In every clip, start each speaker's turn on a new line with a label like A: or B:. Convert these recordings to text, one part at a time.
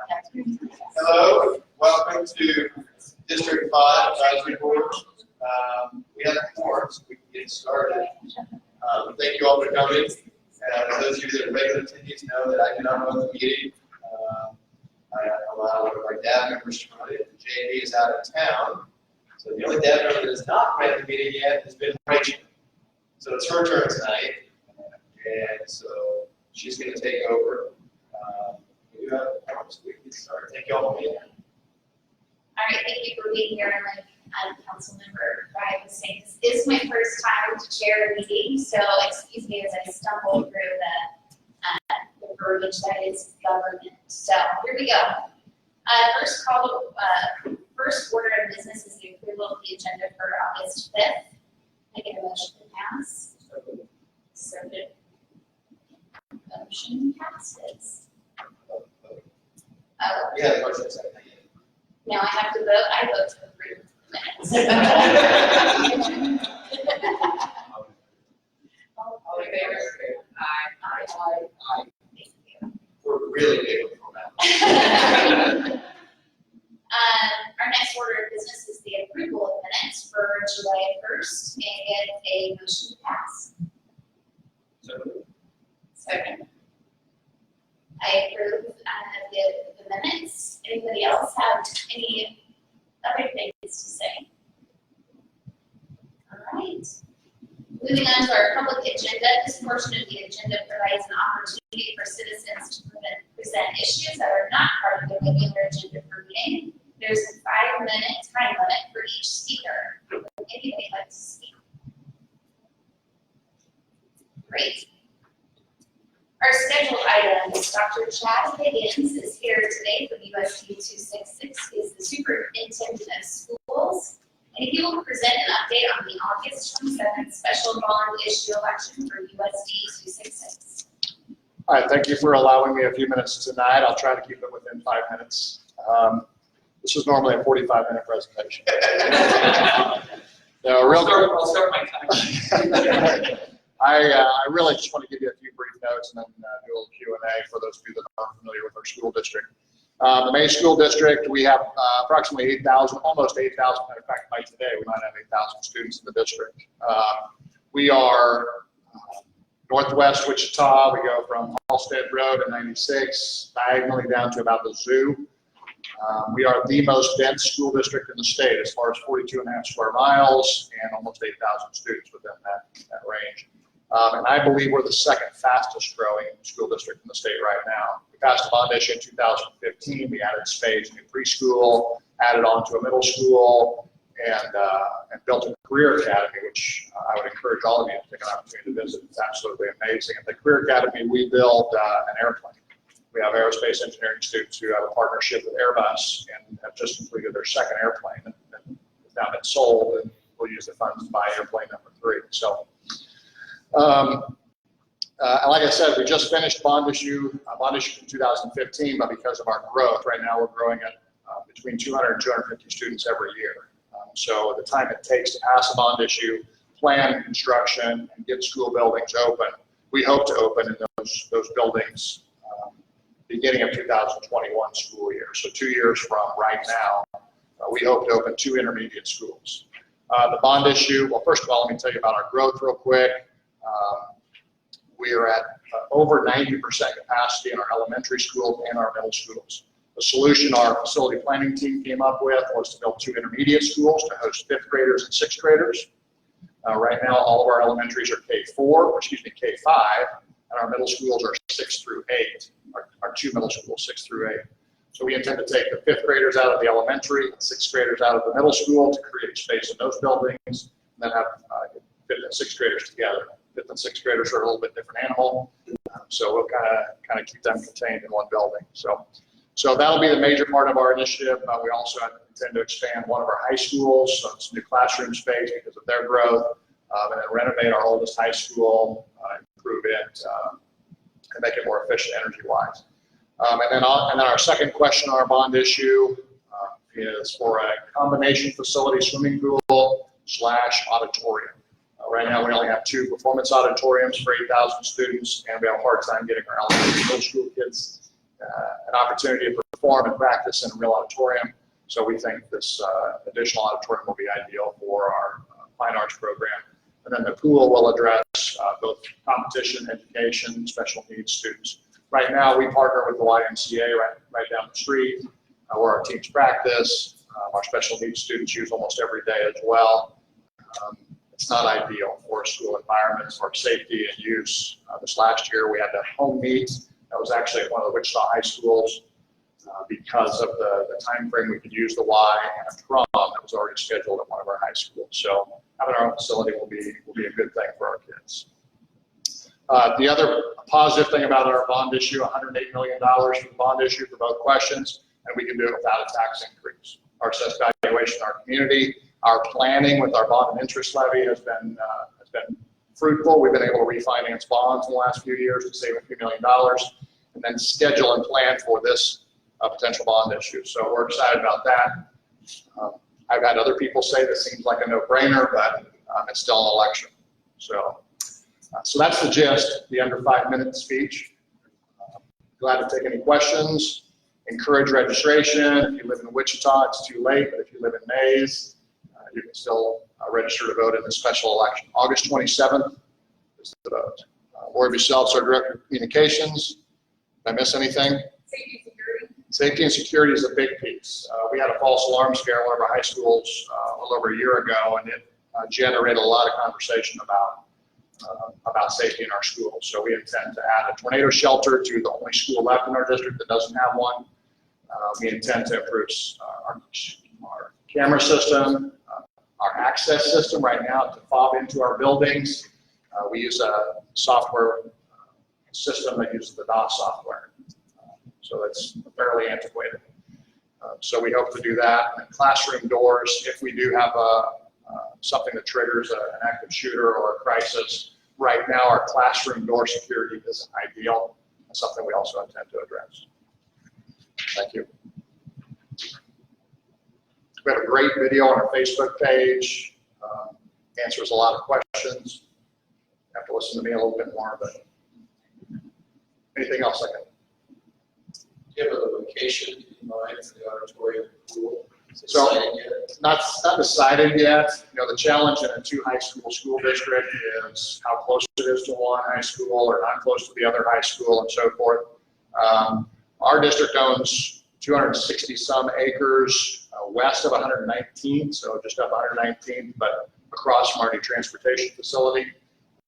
A: Hello, welcome to District 5 Advisory Board. We have a forum, so we can get started. Thank you all for coming. Those of you that are regular attendees know that I do not run the meeting. I allow one of our DAB members to run it. JD is out of town, so the only DAB member that has not ran the meeting yet has been Rachel. So it's her turn tonight, and so she's going to take over. We do have a forum, so we can get started. Thank you all for being here.
B: All right, thank you for being here. Like Councilmember Brian was saying, this is my first time to chair a meeting, so excuse me as I stumble through the verbiage that is government. So here we go. First order of business is the approval of the agenda for August 5th. I get a motion to pass. So good. Motion passes.
A: Yeah, motion is second.
B: Now I have to vote. I vote to approve the minutes.
C: All in favor? Aye. Aye.
B: Thank you.
A: We're really big on that.
B: Our next order of business is the approval of minutes for July 1st and get a motion to pass. Second. I approve the minutes. Anybody else have any other things to say? All right. Moving on to our public agenda, this portion of the agenda provides an opportunity for citizens to present issues that are not part of the regular agenda for meeting. There's a 5-minute time limit for each speaker. Would anybody like to speak? Great. Our scheduled items, Dr. Chad Higgins is here today from USD 266. He is the superintendent of schools, and he will present an update on the August 27th special bond issue election for USD 266.
D: All right, thank you for allowing me a few minutes tonight. I'll try to keep it within 5 minutes. This is normally a 45-minute presentation.
C: I'll start my time.
D: I really just want to give you a few brief notes and then do a little Q&A for those of you that aren't familiar with our school district. The May School District, we have approximately 8,000, almost 8,000. Matter of fact, by today, we might have 8,000 students in the district. We are northwest Wichita. We go from Halstead Road at 96, diagonally down to about the zoo. We are the most dense school district in the state as far as 42.5 square miles and almost 8,000 students within that range. And I believe we're the second fastest growing school district in the state right now. We passed a bond issue in 2015. We added space, new preschool, added on to a middle school, and built a career academy, which I would encourage all of you to take an opportunity to visit. It's absolutely amazing. At the career academy, we build an airplane. We have aerospace engineering students who have a partnership with Airbus and have just completed their second airplane that has now been sold, and we'll use the funds to buy airplane number 3. So, like I said, we just finished bond issue from 2015, but because of our growth, right now we're growing at between 200 and 250 students every year. So the time it takes to pass a bond issue, plan construction, and get school buildings open, we hope to open in those buildings beginning of 2021 school year. So 2 years from right now, we hope to open 2 intermediate schools. The bond issue, well, first of all, let me tell you about our growth real quick. We are at over 90% capacity in our elementary schools and our middle schools. The solution our facility planning team came up with was to build 2 intermediate schools to host 5th graders and 6th graders. Right now, all of our elementaries are K5, and our middle schools are 6 through 8. Our 2 middle schools, 6 through 8. So we intend to take the 5th graders out of the elementary, and 6th graders out of the middle school to create space in those buildings, and then have 5th and 6th graders together. 5th and 6th graders are a little bit different animal, so we'll kind of keep them contained in one building. So that'll be the major part of our initiative. We also intend to expand one of our high schools, so it's new classroom space because of their growth, and then renovate our oldest high school, improve it, and make it more efficient energy-wise. And then our second question on our bond issue is for a combination facility swimming pool / auditorium. Right now, we only have 2 performance auditoriums for 8,000 students, and we have a hard time getting our elementary middle school kids an opportunity to perform and practice in a real auditorium. So we think this additional auditorium will be ideal for our fine arts program. And then the pool will address both competition, education, special needs students. Right now, we partner with the YMCA right down the street, where our teams practice. Our special needs students use almost every day as well. It's not ideal for school environments for safety and use. This last year, we had a home meet. That was actually at one of the Wichita high schools because of the time frame we could use the Y and a prom that was already scheduled at one of our high schools. So having our own facility will be a good thing for our kids. The other positive thing about our bond issue, $108 million for the bond issue for both questions, and we can do it without a tax increase. Our assessed valuation in our community, our planning with our bond and interest levy has been fruitful. We've been able to refinance bonds in the last few years to save a few $1 million, and then schedule and plan for this potential bond issue. So we're excited about that. I've had other people say this seems like a no-brainer, but it's still an election. So that's the gist, the under 5-minute speech. Glad to take any questions. Encourage registration. If you live in Wichita, it's too late, but if you live in Mays, you can still register to vote in the special election. August 27th is the vote. Lori Busel's our Director of Communications. Did I miss anything?
C: Safety and security.
D: Safety and security is a big piece. We had a false alarm scare in one of our high schools a little over a year ago, and it generated a lot of conversation about safety in our schools. So we intend to add a tornado shelter to the only school left in our district that doesn't have one. We intend to improve our camera system, our access system right now to fob into our buildings. We use a software system that uses the DOS software. So it's fairly antiquated. So we hope to do that. And classroom doors, if we do have something that triggers an active shooter or a crisis, right now our classroom door security isn't ideal. That's something we also intend to address. Thank you. We have a great video on our Facebook page. Answers a lot of questions. You have to listen to me a little bit more, but anything else I can?
A: Do you have a location in mind for the auditorium pool?
D: So not decided yet. You know, the challenge in a 2 high school district is how close it is to one high school or not close to the other high school and so forth. Our district owns 260 some acres west of 119th, so just up 119th, but across from our new transportation facility.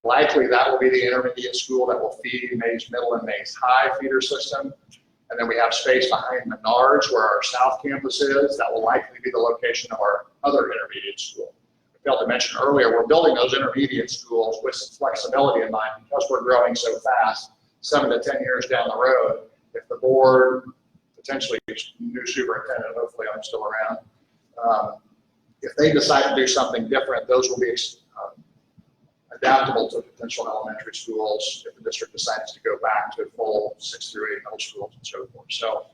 D: Likely that will be the intermediate school that will feed Mays Middle and Mays High feeder system. And then we have space behind Menards where our south campus is. That will likely be the location of our other intermediate school. I failed to mention earlier, we're building those intermediate schools with some flexibility in mind because we're growing so fast, 7 to 10 years down the road. If the board, potentially new superintendent, hopefully I'm still around, if they decide to do something different, those will be adaptable to potential elementary schools if the district decides to go back to full 6 through 8 middle schools and so forth. So,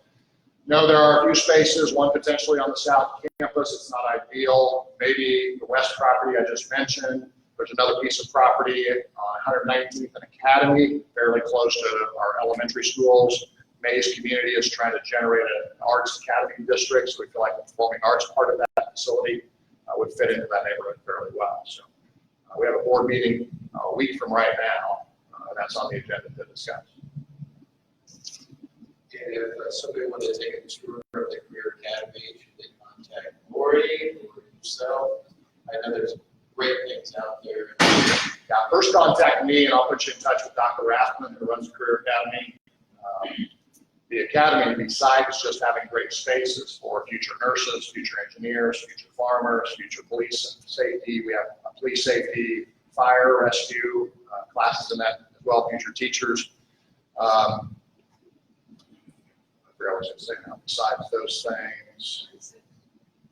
D: no, there are a few spaces, one potentially on the south campus. It's not ideal. Maybe the west property I just mentioned. There's another piece of property on 119th and Academy, fairly close to our elementary schools. Mays community is trying to generate an arts academy district, so we feel like the performing arts part of that facility would fit into that neighborhood fairly well. So we have a board meeting a week from right now. That's on the agenda to discuss.
A: And if somebody wanted to take a tour of the Career Academy, should they contact Lori or yourself? I know there's great things out there.
D: Yeah, first contact me and I'll put you in touch with Dr. Rathman, who runs the Career Academy. The academy, besides just having great spaces for future nurses, future engineers, future farmers, future police and safety, we have police safety, fire, rescue, classes in that as well, future teachers. I forgot what I was going to say now, besides those things.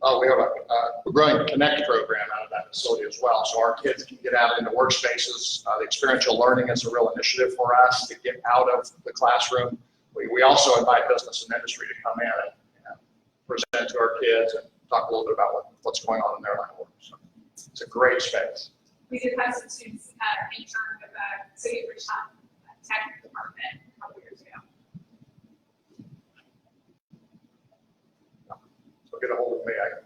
D: Oh, we have a growing Connect program out of that facility as well. So our kids can get out into workspaces. The experiential learning is a real initiative for us to get out of the classroom. We also invite business and industry to come in and present to our kids and talk a little bit about what's going on in their line of work. So it's a great space.
E: We did have some students intern with the City of Richmond Tech Department a couple years ago.
D: get a hold of me. I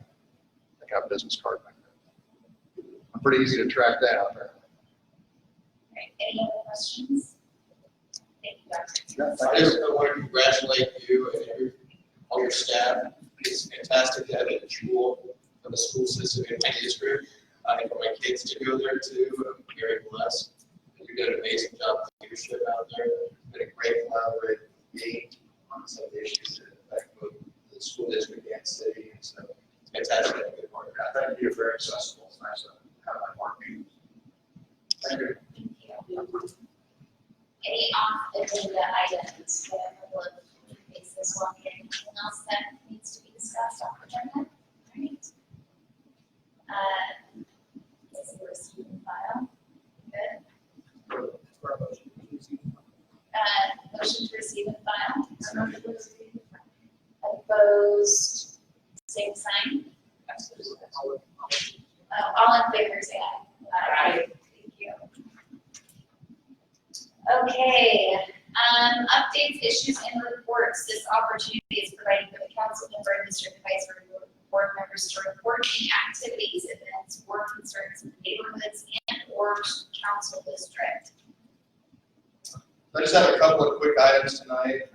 D: think I have a business card back there. I'm pretty easy to track down there.
B: Right, any other questions? Thank you, Dr.
D: Yeah,
A: I
D: thank
A: just
D: you.
A: want to congratulate you and all your staff. It's fantastic to have a jewel of a school system in my district. And for my kids to go there too, I'm very blessed. You did an amazing job of leadership out there. Been a great collaborative meeting on some of the issues that affect both the school district and city. And so it's fantastic to have a good partner.
D: Thank you. Very accessible. It's nice to have my work meetings. Thank you.
B: Thank you. Any off-agenda items? We have a couple of cases on here. Anything else that needs to be discussed off agenda? All right. Is the receipt and file? Good. Motion to receive and file. Opposed, same sign. All in favor, say aye. Aye. Thank you. Okay, updates, issues, and reports. This opportunity is provided for the council member and district vice board members to report any activities, events, or concerns in the neighborhoods and or council district.
A: I just have a couple of quick items tonight.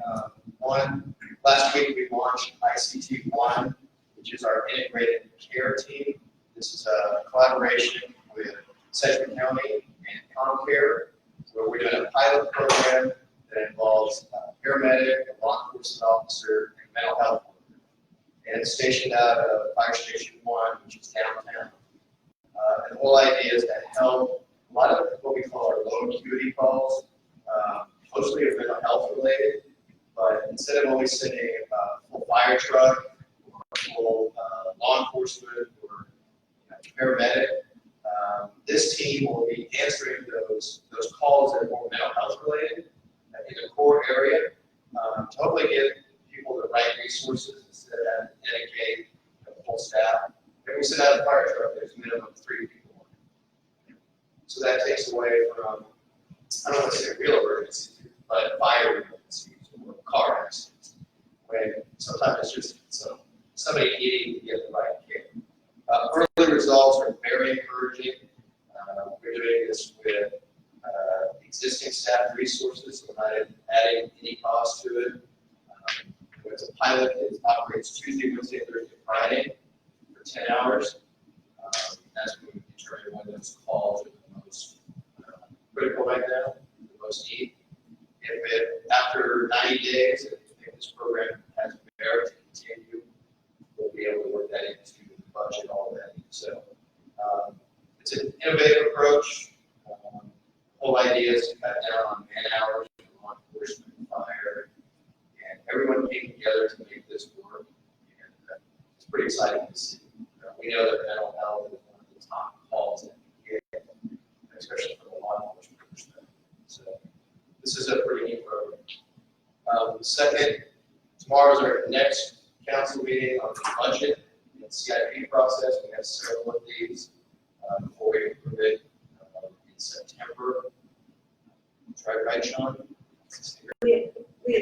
A: One, last week we launched ICT One, which is our integrated care team. This is a collaboration with Sedgwick County and ComCare, where we're doing a pilot program that involves a paramedic, a law enforcement officer, and mental health worker. And it's stationed out of Fire Station 1, which is downtown. And the whole idea is to help a lot of what we call our low acuity calls, mostly are mental health related, but instead of always sending a full fire truck or full law enforcement or paramedic, this team will be answering those calls that are more mental health related in the core area to hopefully give people the right resources instead of having to dedicate full staff. When we send out a fire truck, there's a minimum of 3 people. So that takes away from, I don't want to say real emergencies, but fire emergencies or car accidents, when sometimes it's just somebody needing to get the right care. Early results are very encouraging. We're doing this with existing staff resources, so we're not adding any cost to it. It's a pilot that operates Tuesday, Wednesday, Thursday, Friday for 10 hours. That's when we determine when those calls are the most critical right now, the most need. After 90 days, if this program has merit to continue, we'll be able to work that into the budget already. So it's an innovative approach. The whole idea is to cut down on man hours for law enforcement and fire. And everyone came together to make this work. And it's pretty exciting to see. We know that mental health is one of the top calls that we get, especially from a law enforcement perspective. So this is a pretty neat program. Second, tomorrow is our next council meeting on the budget and CIP process. We have several of these before we approve it in September. Right, Sean?
E: We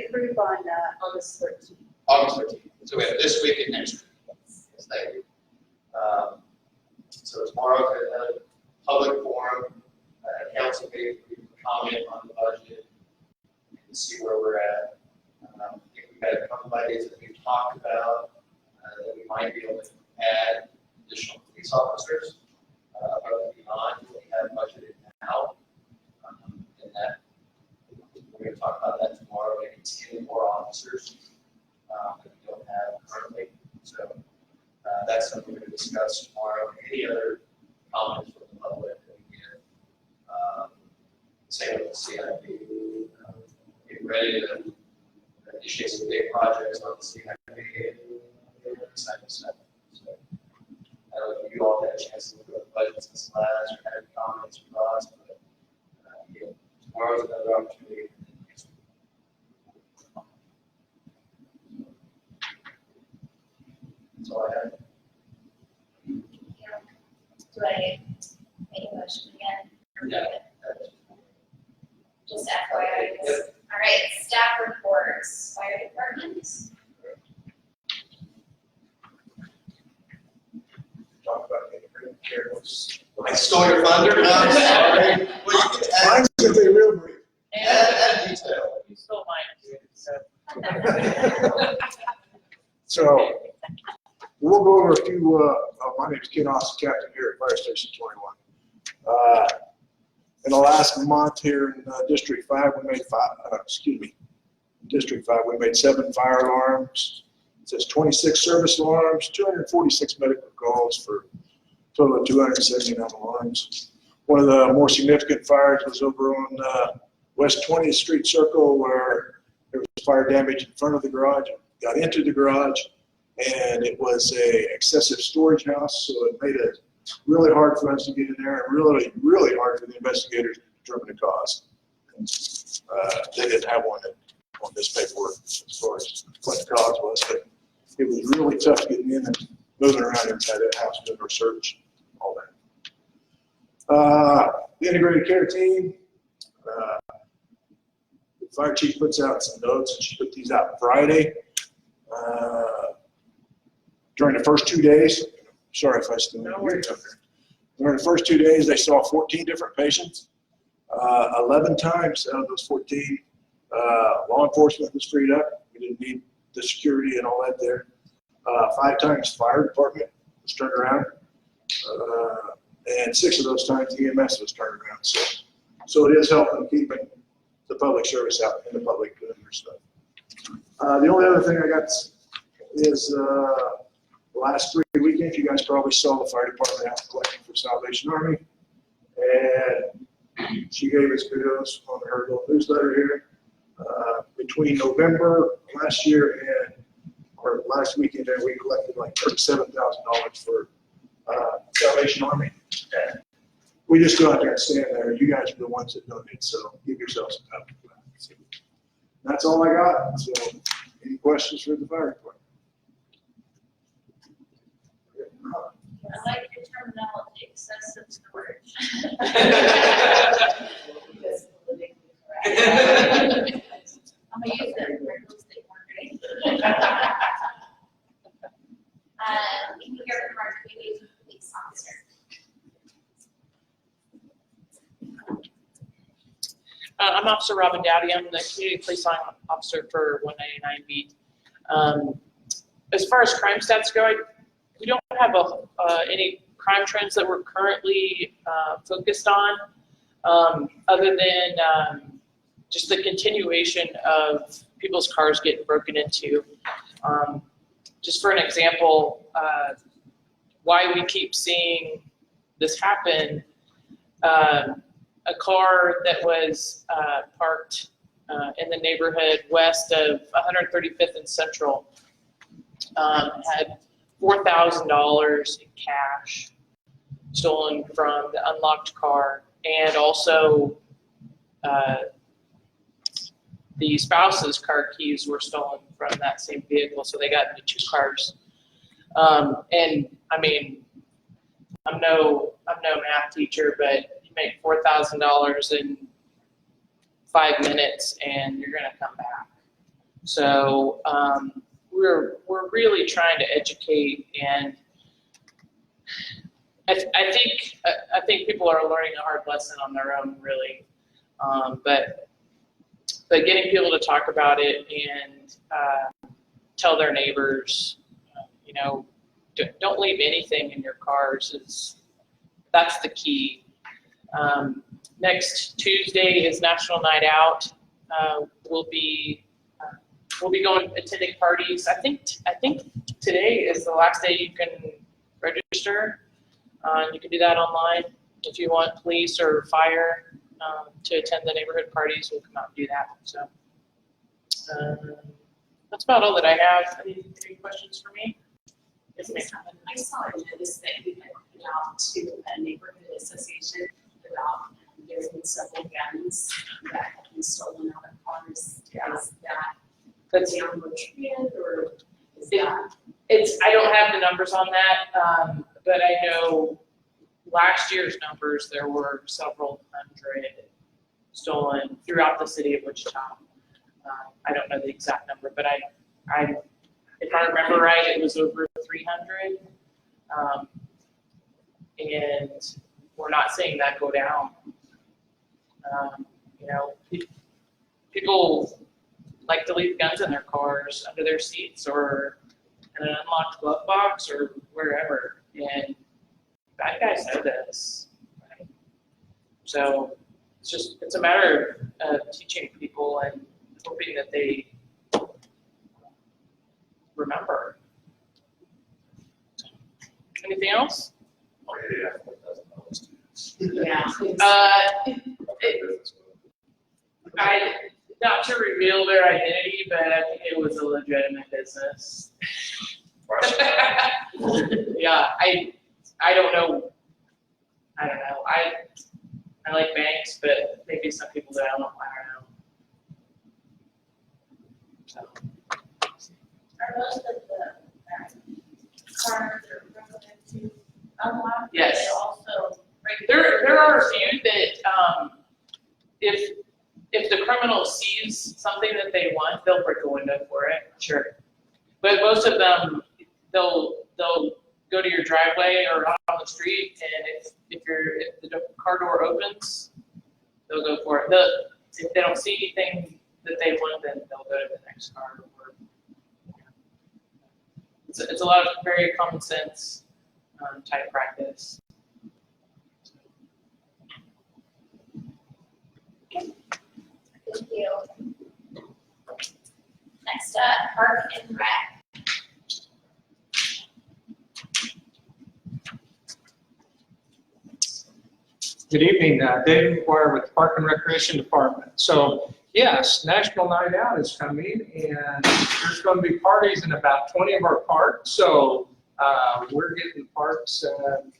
E: approve on August 13th.
A: August 13th. So we have this week and next week. Yes, thank you. So tomorrow is a public forum, a council meeting, we can comment on the budget and see where we're at. I think we've got a couple of ideas that we've talked about that we might be able to add additional police officers above and beyond what we have budgeted now. And that we're going to talk about that tomorrow, maybe 10 more officers that we don't have currently. So that's something we're going to discuss tomorrow. Any other comments from the public that we get? Same with the CIP. Get ready to initiate some big projects on the CIP. Exciting stuff. So, I don't know if you all had a chance to look at the budget since last or had any comments or thoughts, but yeah, tomorrow's another opportunity. That's all I have.
B: Do I make a motion again?
A: Yeah.
B: Just FYI.
A: Yep.
B: All right, staff reports, fire department.
A: I stole your thunder, no, I'm sorry. Well, you can add,
F: Mine's gonna be real brief.
A: add detail.
C: You stole mine, so.
F: So, we'll go over a few, my name's Ken Austin, captain here at Fire Station 21. In the last month here in District 5, we made District 5, we made 7 fire alarms. It says 26 service alarms, 246 medical calls for a total of 279 alarms. One of the more significant fires was over on West 20th Street Circle, where there was fire damage in front of the garage, got into the garage, and it was a excessive storage house, so it made it really hard for us to get in there, and really, really hard for the investigators to determine the cause. They didn't have one on this paperwork as far as what the cause was, but it was really tough getting in and moving around inside that house, doing research, all that. The integrated care team, the fire chief puts out some notes, and she put these out Friday. During the first 2 days, sorry if I still don't hear you. During the first 2 days, they saw 14 different patients. 11 times out of those 14, law enforcement was freed up. We didn't need the security and all that there. 5 times fire department was turned around. And 6 of those times EMS was turned around. So it is helping keeping the public service out and the public doing their stuff. The only other thing I got is the last 3 weekends, you guys probably saw the fire department out collecting for Salvation Army. And she gave us kudos on her little newsletter here. Between November last year and or last weekend, we collected like $37,000 for Salvation Army. And we just go out there and stand there. You guys are the ones that donate, so give yourselves some time for that. So that's all I got. So any questions for the fire department?
B: I like your terminology, excessive storage. I'm gonna use that for real estate marketing. Can you hear from our community police officer?
G: I'm Officer Robin Dowdy. I'm the community police officer for 199 Beat. As far as crime stats go, we don't have any crime trends that we're currently focused on, other than just the continuation of people's cars getting broken into. Just for an example, why we keep seeing this happen, a car that was parked in the neighborhood west of 135th and Central had $4,000 in cash stolen from the unlocked car, and also the spouse's car keys were stolen from that same vehicle, so they got into 2 cars. And I mean, I'm no math teacher, but you make $4,000 in 5 minutes, and you're going to come back. So we're really trying to educate, and I think people are learning a hard lesson on their own, really. But getting people to talk about it and tell their neighbors, don't leave anything in your cars. That's the key. Next Tuesday is National Night Out. We'll be attending parties. I think today is the last day you can register. You can do that online. If you want police or fire to attend the neighborhood parties, we'll come out and do that. So that's about all that I have. Any questions for me? Yes, ma'am.
H: I saw a notice that you had put out to a neighborhood association about there's been several guns that have been stolen out of cars. Is that
G: That's
H: downward trend, or is
G: Yeah.
H: that?
G: I don't have the numbers on that, but I know last year's numbers, there were several hundred stolen throughout the city of Wichita. I don't know the exact number, but if I remember right, it was over 300. and we're not seeing that go down. You know, people like to leave guns in their cars, under their seats, or in an unlocked glove box, or wherever. And bad guys know this, right? So it's a matter of teaching people and hoping that they remember. Anything else?
H: Yeah.
G: Not to reveal their identity, but I think it was a legitimate business. Yeah, I don't know. I don't know. I like banks, but maybe some people that I don't know. So.
I: Are most of the cards or relevant to unlock?
G: Yes.
I: They also
G: There are a few that if the criminal sees something that they want, they'll break a window for it. Sure. But most of them, they'll go to your driveway or out on the street, and if the car door opens, they'll go for it. If they don't see anything that they want, then they'll go to the next car. It's a lot of very common sense type practice.
B: Thank you. Next up, Park and Rec.
J: Good evening, David McGuire with Park and Recreation Department. So yes, National Night Out is coming, and there's going to be parties in about 20 of our parks. So we're getting parks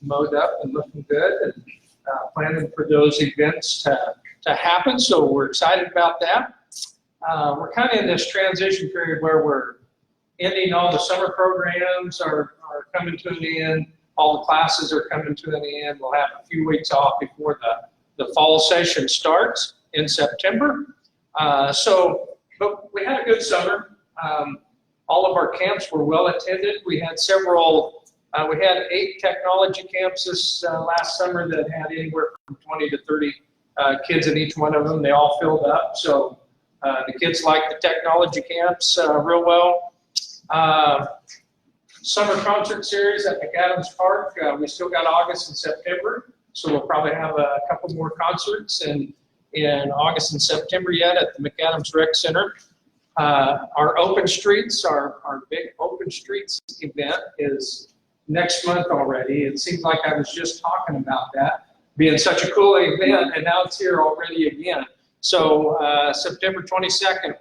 J: mowed up and looking good, and planning for those events to happen. So we're excited about that. We're kind of in this transition period where we're ending all the summer programs are coming to an end. All the classes are coming to an end. We'll have a few weeks off before the fall session starts in September. But we had a good summer. All of our camps were well attended. We had we had 8 technology camps this last summer that had anywhere from 20 to 30 kids in each one of them. They all filled up. So the kids liked the technology camps real well. Summer concert series at McAdams Park. We still got August and September, so we'll probably have a couple more concerts in August and September yet at the McAdams Rec Center. Our Open Streets, our big Open Streets event is next month already. It seems like I was just talking about that being such a cool event, and now it's here already again. So September 22nd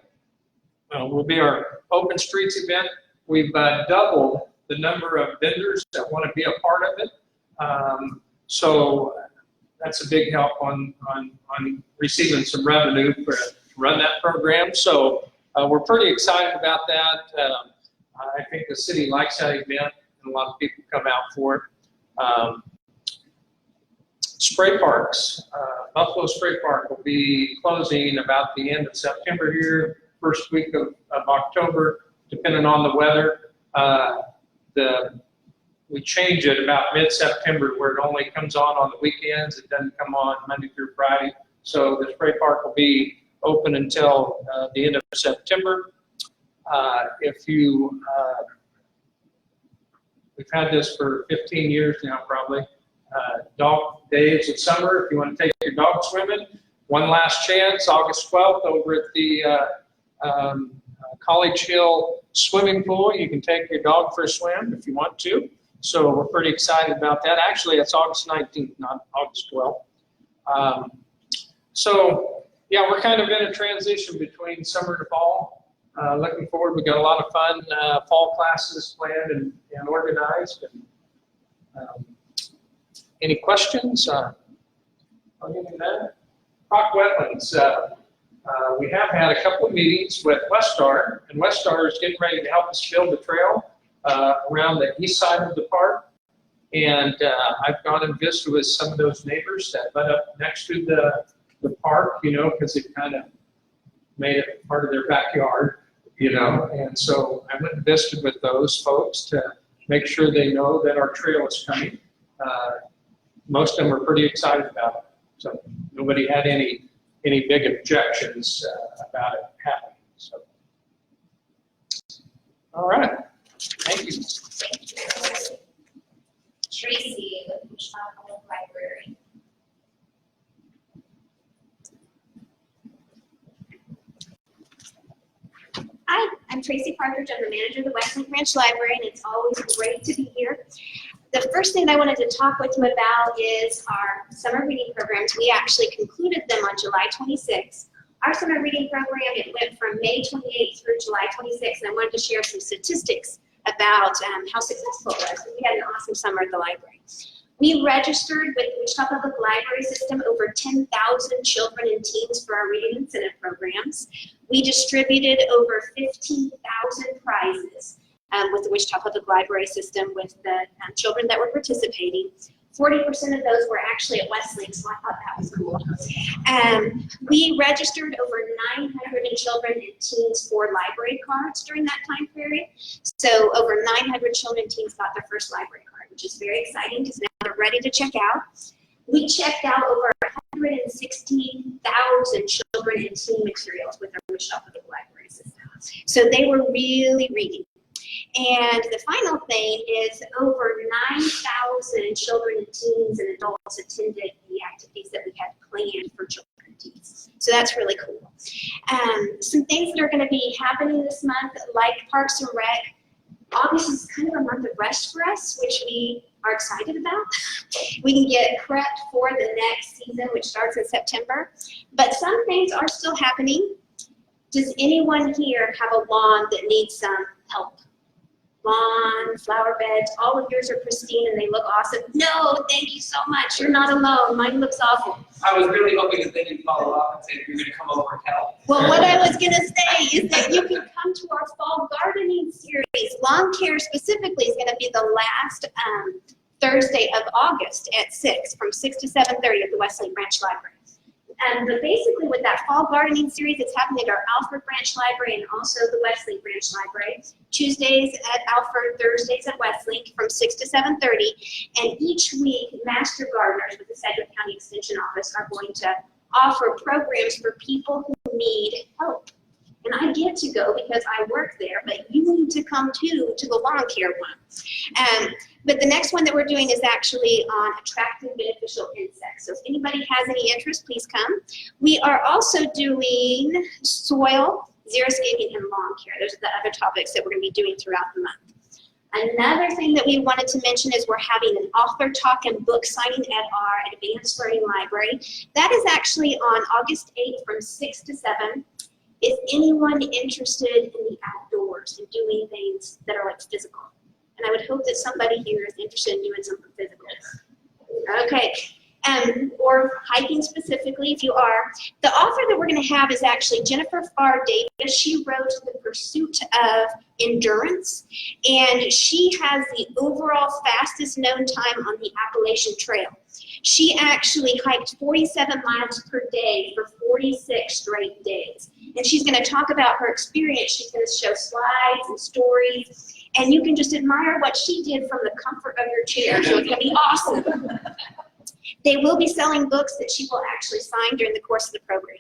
J: will be our Open Streets event. We've doubled the number of vendors that want to be a part of it. So that's a big help on receiving some revenue to run that program. So we're pretty excited about that. I think the city likes that event, and a lot of people come out for it. Spray parks. Buffalo Spray Park will be closing about the end of September here, first week of October, depending on the weather. We change it about mid-September where it only comes on the weekends. It doesn't come on Monday through Friday. So the spray park will be open until the end of September. We've had this for 15 years now probably. Dog days of summer, if you want to take your dog swimming. One last chance, August 12th over at the College Hill swimming pool. You can take your dog for a swim if you want to. So we're pretty excited about that. Actually, it's August 19th, not August 12th. So yeah, we're kind of in a transition between summer to fall. Looking forward, we've got a lot of fun fall classes planned and organized. Any questions? Rock Wetlands. We have had a couple of meetings with Westar, and Westar is getting ready to help us build the trail around the east side of the park. And I've gone and visited with some of those neighbors that live up next to the park, you know, because it kind of made it part of their backyard, you know. And so I went and visited with those folks to make sure they know that our trail is coming. most of them are pretty excited about it. So nobody had any big objections about it happening. So, all right, thank you.
B: Thank you. Tracy with Wichita Public Library.
K: Hi, I'm Tracy Partridge. I'm the manager of the Westlake Branch Library, and it's always great to be here. The first thing I wanted to talk with you about is our summer reading programs. We actually concluded them on July 26th. Our summer reading program, it went from May 28th through July 26th, and I wanted to share some statistics about how successful it was. We had an awesome summer at the library. We registered with the Wichita Public Library System over 10,000 children and teens for our reading incentive programs. We distributed over 15,000 prizes with the Wichita Public Library System with the children that were participating. 40% of those were actually at Westlake, so I thought that was cool. We registered over 900 children and teens for library cards during that time period. So over 900 children and teens got their first library card, which is very exciting because now they're ready to check out. We checked out over 116,000 children and teen materials with our Wichita Public Library System. So they were really reading. And the final thing is over 9,000 children and teens and adults attended the activities that we had planned for children and teens. So that's really cool. Some things that are going to be happening this month, like Parks and Rec. August is kind of a month of rest for us, which we are excited about. We can get prepped for the next season, which starts in September. But some things are still happening. Does anyone here have a lawn that needs some help? Lawn, flower beds, all of yours are pristine and they look awesome. No, thank you so much. You're not alone. Mine looks awful.
C: I was really hoping that they didn't follow up and say you're going to come over and help.
K: Well, what I was going to say is that you can come to our fall gardening series. Lawn care specifically is going to be the last Thursday of August at 6, from 6 to 7:30 at the Westlake Branch Library. But basically with that fall gardening series, it's happening at our Alfred Branch Library and also the Westlake Branch Library. Tuesdays at Alfred, Thursdays at Westlake from 6 to 7:30. And each week, master gardeners with the Sedgwick County Extension Office are going to offer programs for people who need help. And I get to go because I work there, but you need to come too to the lawn care one. But the next one that we're doing is actually on attracting beneficial insects. So if anybody has any interest, please come. We are also doing soil, xeriscaping, and lawn care. Those are the other topics that we're going to be doing throughout the month. Another thing that we wanted to mention is we're having an author talk and book signing at our Advanced Learning Library. That is actually on August 8th from 6 to 7. Is anyone interested in the outdoors and doing things that are like physical? And I would hope that somebody here is interested in doing something physical. Okay. Or hiking specifically, if you are. The author that we're going to have is actually Jennifer Farr Davis. She wrote The Pursuit of Endurance, and she has the overall fastest known time on the Appalachian Trail. She actually hiked 47 miles per day for 46 straight days. And she's going to talk about her experience. She's going to show slides and stories, and you can just admire what she did from the comfort of your chair. So it's going to be awesome. They will be selling books that she will actually sign during the course of the program.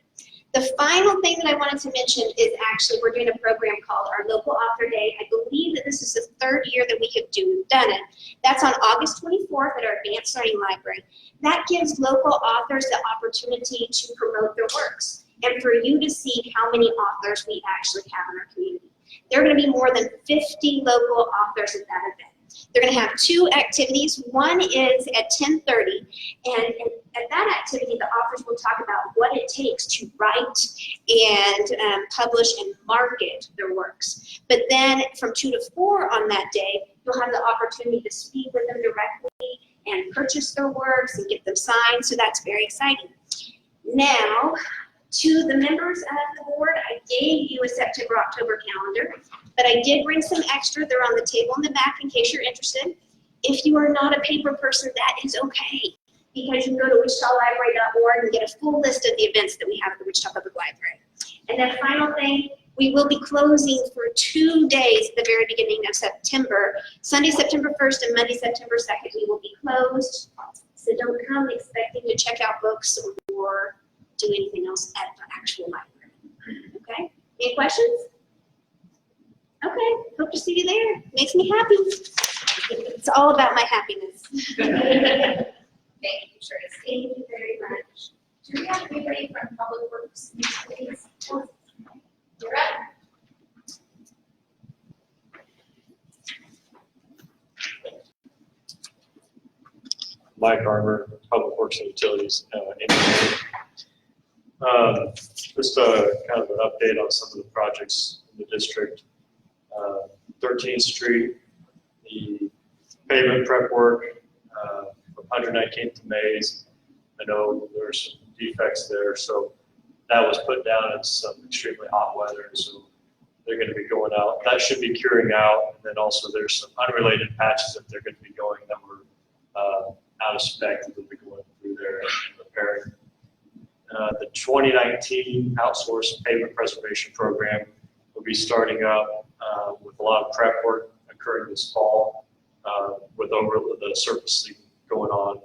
K: The final thing that I wanted to mention is actually we're doing a program called our Local Author Day. I believe that this is the third year that we have done it. That's on August 24th at our Advanced Learning Library. That gives local authors the opportunity to promote their works and for you to see how many authors we actually have in our community. There are going to be more than 50 local authors at that event. They're going to have two activities. One is at 10:30, and at that activity, the authors will talk about what it takes to write and publish and market their works. But then from 2 to 4 on that day, you'll have the opportunity to speak with them directly and purchase their works and get them signed, so that's very exciting. Now, to the members of the board, I gave you a September-October calendar, but I did bring some extra. They're on the table in the back in case you're interested. If you are not a paper person, that is okay, because you can go to wichitalibrary.org and get a full list of the events that we have at the Wichita Public Library. And then final thing, we will be closing for 2 days at the very beginning of September. Sunday, September 1st and Monday, September 2nd, we will be closed. So don't come expecting to check out books or do anything else at the actual library. Okay? Any questions? Okay, hope to see you there. Makes me happy. It's all about my happiness.
B: Thank you, Tracy.
K: Thank you very much.
B: Do we have anybody from Public Works, please? You're up.
L: Mike Armour, Public Works and Utilities engineer. Just kind of an update on some of the projects in the district. 13th Street, the pavement prep work from 119th to Mays. I know there's some defects there, so that was put down in some extremely hot weather, so they're going to be going out. That should be curing out, and then also there's some unrelated patches that they're going to be going that were out of spec that they'll be going through there and repairing. The 2019 outsourced pavement preservation program will be starting up with a lot of prep work occurring this fall with the surfacing going on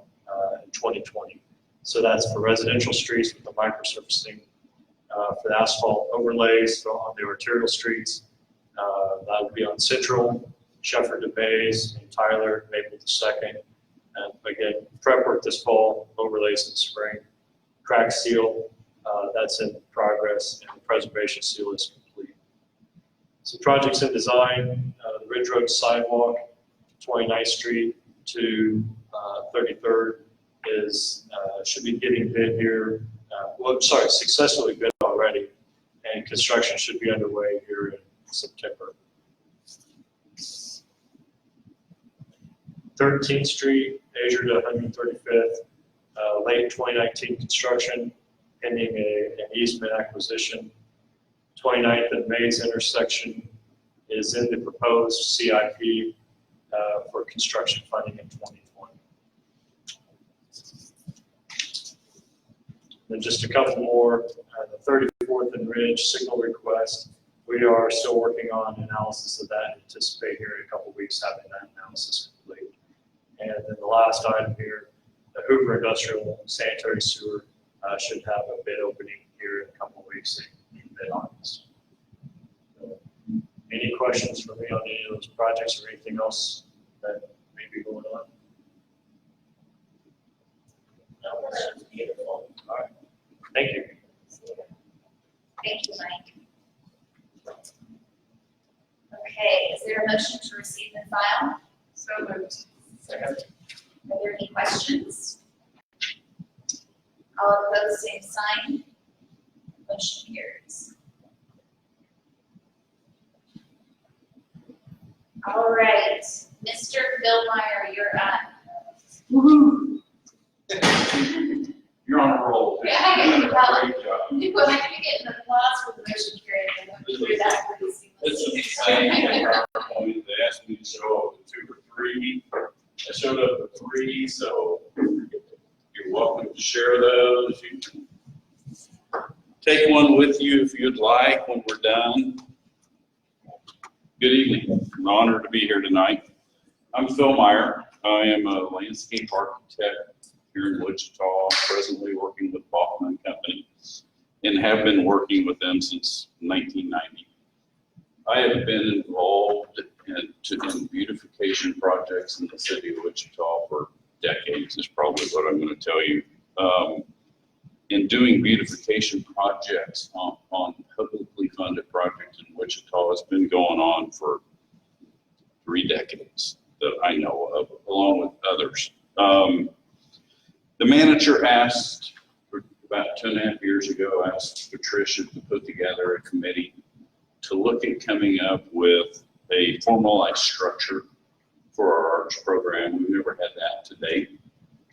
L: in 2020. So that's for residential streets with the microsurfacing, for the asphalt overlays on the arterial streets. That would be on Central, Shefford to Bays, and Tyler, Maple to Second. And again, prep work this fall, overlays in the spring. Crack seal, that's in progress, and the preservation seal is complete. Some projects in design, the Ridge Road sidewalk, 29th Street to 33rd is, should be getting bid here, successfully bid already, and construction should be underway here in September. 13th Street, Azure to 135th, late 2019 construction, pending an easement acquisition. 29th and Mays intersection is in the proposed CIP for construction funding in 2020. Then just a couple more, the 34th and Ridge signal request. We are still working on analysis of that. Anticipate here in a couple weeks having that analysis complete. And then the last item here, the Hoover Industrial Sanitary Sewer should have a bid opening here in a couple of weeks in mid-August. So, any questions for me on any of those projects or anything else that may be going on? No, that's beautiful. All right. Thank you.
B: Thank you, Mike. Okay, is there a motion to receive and file?
I: So moved.
B: Are there any questions? All opposed, same sign. Motion carries. All right, Mr. Billmeyer, you're up.
M: Woohoo! You're on a roll.
B: Yeah,
M: You're doing a
B: well,
M: great job.
B: When I can get an applause for the motion carried, I went through that pretty
M: It's
B: seamlessly.
M: the same PowerPoint. They asked me to show up with 2 or 3. I showed up with 3, so you're welcome to share those. You can take one with you if you'd like when we're done. Good evening. I'm honored to be here tonight. I'm Phil Meyer. I am a landscape architect here in Wichita, presently working with Baughman Company, and have been working with them since 1990. I have been involved in beautification projects in the city of Wichita for decades, is probably what I'm going to tell you. In doing beautification projects on publicly funded projects in Wichita, it's been going on for 3 decades that I know of, along with others. The manager asked, about 2.5 years ago, asked Patricia to put together a committee to look at coming up with a formalized structure for our arts program. We've never had that to date.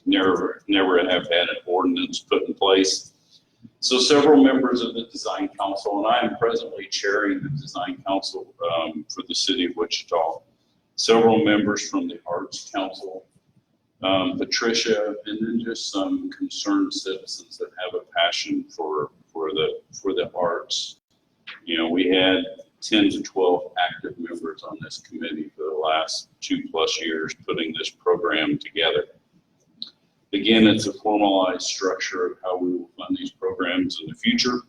M: Never have had an ordinance put in place. So several members of the design council, and I am presently chairing the design council for the city of Wichita. Several members from the arts council, Patricia, and then just some concerned citizens that have a passion for the arts. You know, we had 10 to 12 active members on this committee for the last 2+ years putting this program together. Again, it's a formalized structure of how we will fund these programs in the future.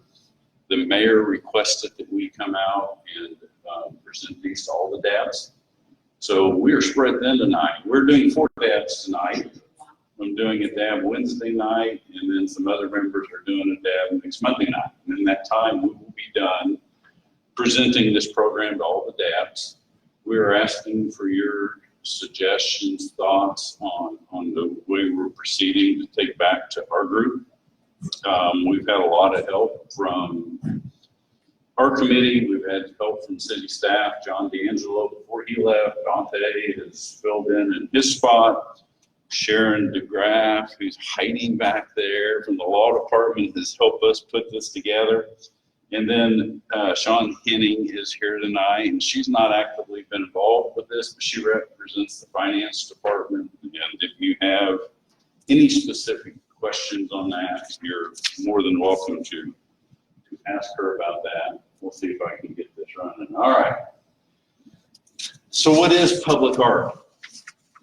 M: The mayor requested that we come out and present these to all the DABs. So we are spread thin tonight. We're doing 4 DABs tonight. I'm doing a DAB Wednesday night, and then some other members are doing a DAB next Monday night. And in that time, we will be done presenting this program to all the DABs. We are asking for your suggestions, thoughts on the way we're proceeding to take back to our group. We've had a lot of help from our committee. We've had help from city staff. John D'Angelo, before he left, Dante has filled in his spot. Sharon DeGraff, who's hiding back there from the law department, has helped us put this together. And then Sean Henning is here tonight, and she's not actively been involved with this, but she represents the finance department. And if you have any specific questions on that, you're more than welcome to ask her about that. We'll see if I can get this running. All right. So what is public art?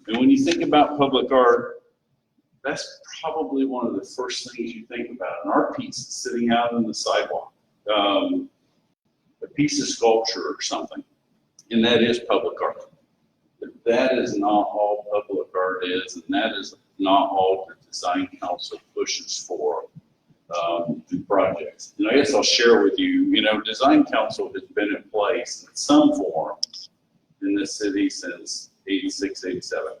M: And when you think about public art, that's probably one of the first things you think about. An art piece is sitting out on the sidewalk. A piece of sculpture or something, and that is public art. But that is not all public art is, and that is not all the design council pushes for through projects. And I guess I'll share with you, design council has been in place in some form in this city since 86, 87.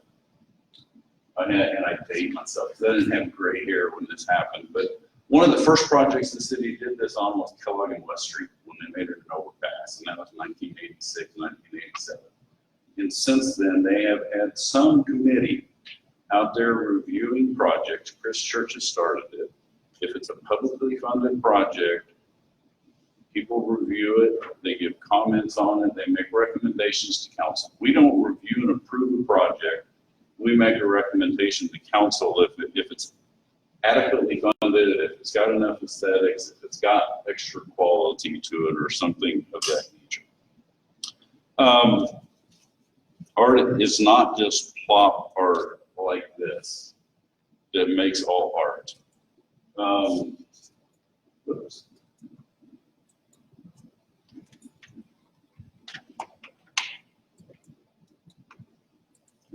M: And I date myself because I didn't have gray hair when this happened, but one of the first projects the city did this on was Kellogg and West Street when they made it an overpass, and that was 1986, 1987. And since then, they have had some committee out there reviewing projects. Chris Church has started it. If it's a publicly funded project, people review it, they give comments on it, they make recommendations to council. We don't review and approve a project. We make a recommendation to council if it's adequately funded, if it's got enough aesthetics, if it's got extra quality to it or something of that nature. Art is not just plop art like this that makes all art. Oops.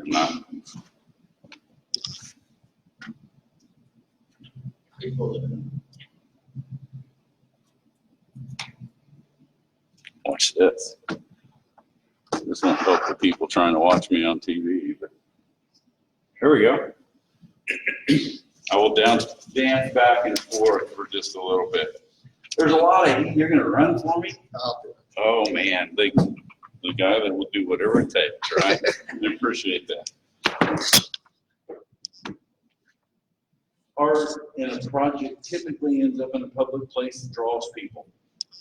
M: I'm not. Watch this. This won't help the people trying to watch me on TV, but here we go. I will dance back and forth for just a little bit. There's a lot of heat. You're going to run for me? Oh, man. The guy that will do whatever it takes, right? I appreciate that. Art in a project typically ends up in a public place that draws people.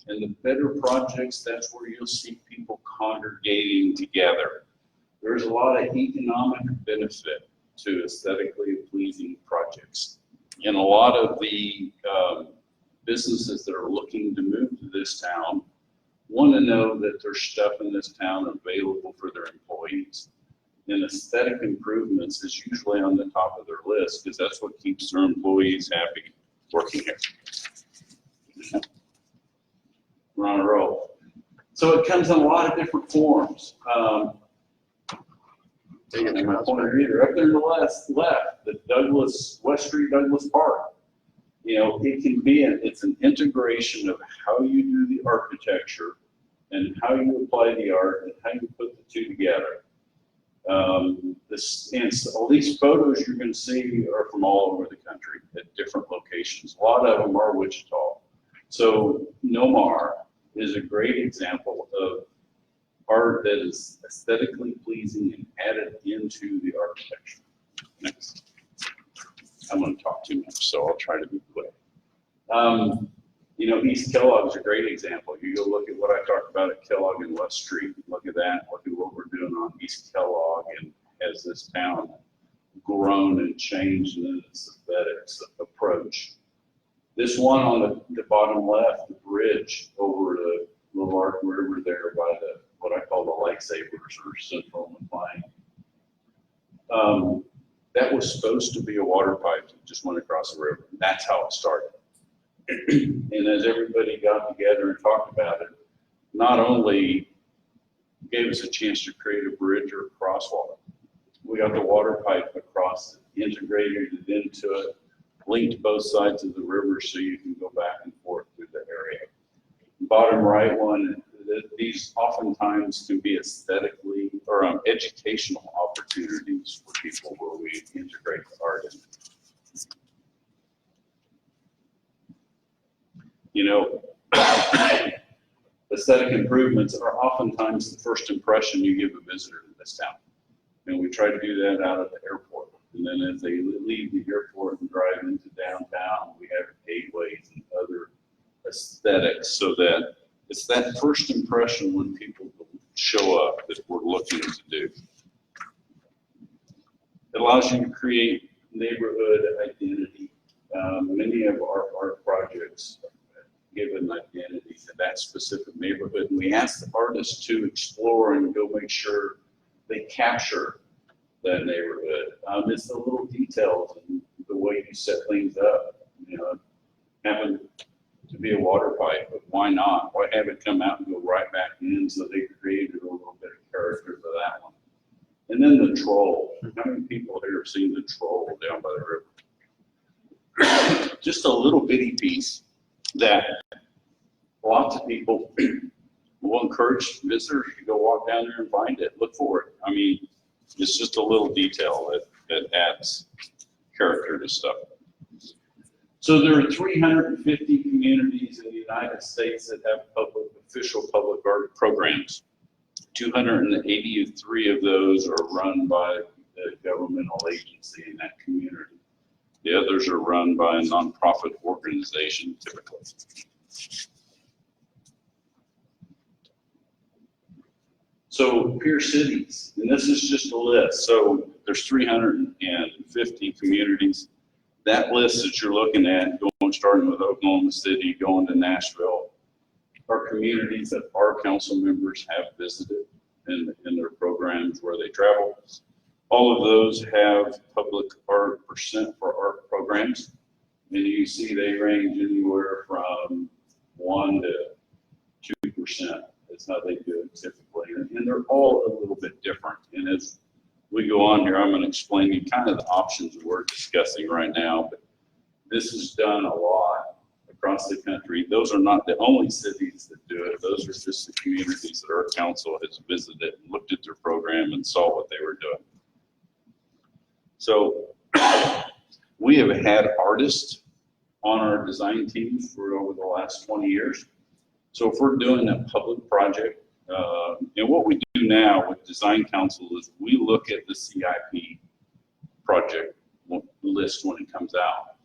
M: And the better projects, that's where you'll see people congregating together. There's a lot of economic benefit to aesthetically pleasing projects. And a lot of the businesses that are looking to move to this town want to know that there's stuff in this town available for their employees. And aesthetic improvements is usually on the top of their list because that's what keeps their employees happy working here. We're on a roll. So it comes in a lot of different forms. Taking my pointer reader up there in the left, the West Street Douglas Park. It can be, it's an integration of how you do the architecture and how you apply the art and how you put the two together. And all these photos you're going to see are from all over the country at different locations. A lot of them are Wichita. So Nomar is a great example of art that is aesthetically pleasing and added into the architecture. Next. I'm going to talk too much, so I'll try to be quick. East Kellogg is a great example. You go look at what I talked about at Kellogg and West Street. Look at that. Look at what we're doing on East Kellogg, and as this town grown and changed in its aesthetics approach. This one on the bottom left, the bridge over the Lark River there by what I call the lightsabers or Central McLean. That That was supposed to be a water pipe that just went across the river. That's how it started. And as everybody got together and talked about it, not only gave us a chance to create a bridge or a crosswalk, we got the water pipe across it, integrated it into it, linked both sides of the river so you can go back and forth through the area. Bottom right one, these oftentimes can be aesthetically or educational opportunities for people where we integrate art in. You know, aesthetic improvements are oftentimes the first impression you give a visitor to this town. And we try to do that out at the airport. And then as they leave the airport and drive into downtown, we have gateways and other aesthetics so that it's that first impression when people show up that we're looking to do. It allows you to create neighborhood identity. Many of our art projects give an identity to that specific neighborhood. And we ask the artists to explore and go make sure they capture that neighborhood. It's the little details and the way you set things up. You know, having to be a water pipe, but why not? Why have it come out and go right back in so they created a little bit of character for that one? And then the troll. How many people here have seen the troll down by the river? Just a little bitty piece that lots of people will encourage visitors to go walk down there and find it, look for it. I mean, it's just a little detail that adds character to stuff. So there are 350 communities in the United States that have official public art programs. 283 of those are run by a governmental agency in that community. The others are run by a nonprofit organization typically. So peer cities, and this is just a list. So there's 350 communities. That list that you're looking at, starting with Oklahoma City, going to Nashville, are communities that our council members have visited in their programs where they travel. All of those have public art % for art programs. And you see they range anywhere from 1 to 2%. That's how they do it typically. And they're all a little bit different. And as we go on here, I'm going to explain to you kind of the options we're discussing right now. But this is done a lot across the country. Those are not the only cities that do it. Those are just the communities that our council has visited and looked at their program and saw what they were doing. So we have had artists on our design teams for over the last 20 years. So if we're doing a public project, and what we do now with Design Council is we look at the CIP project list when it comes out.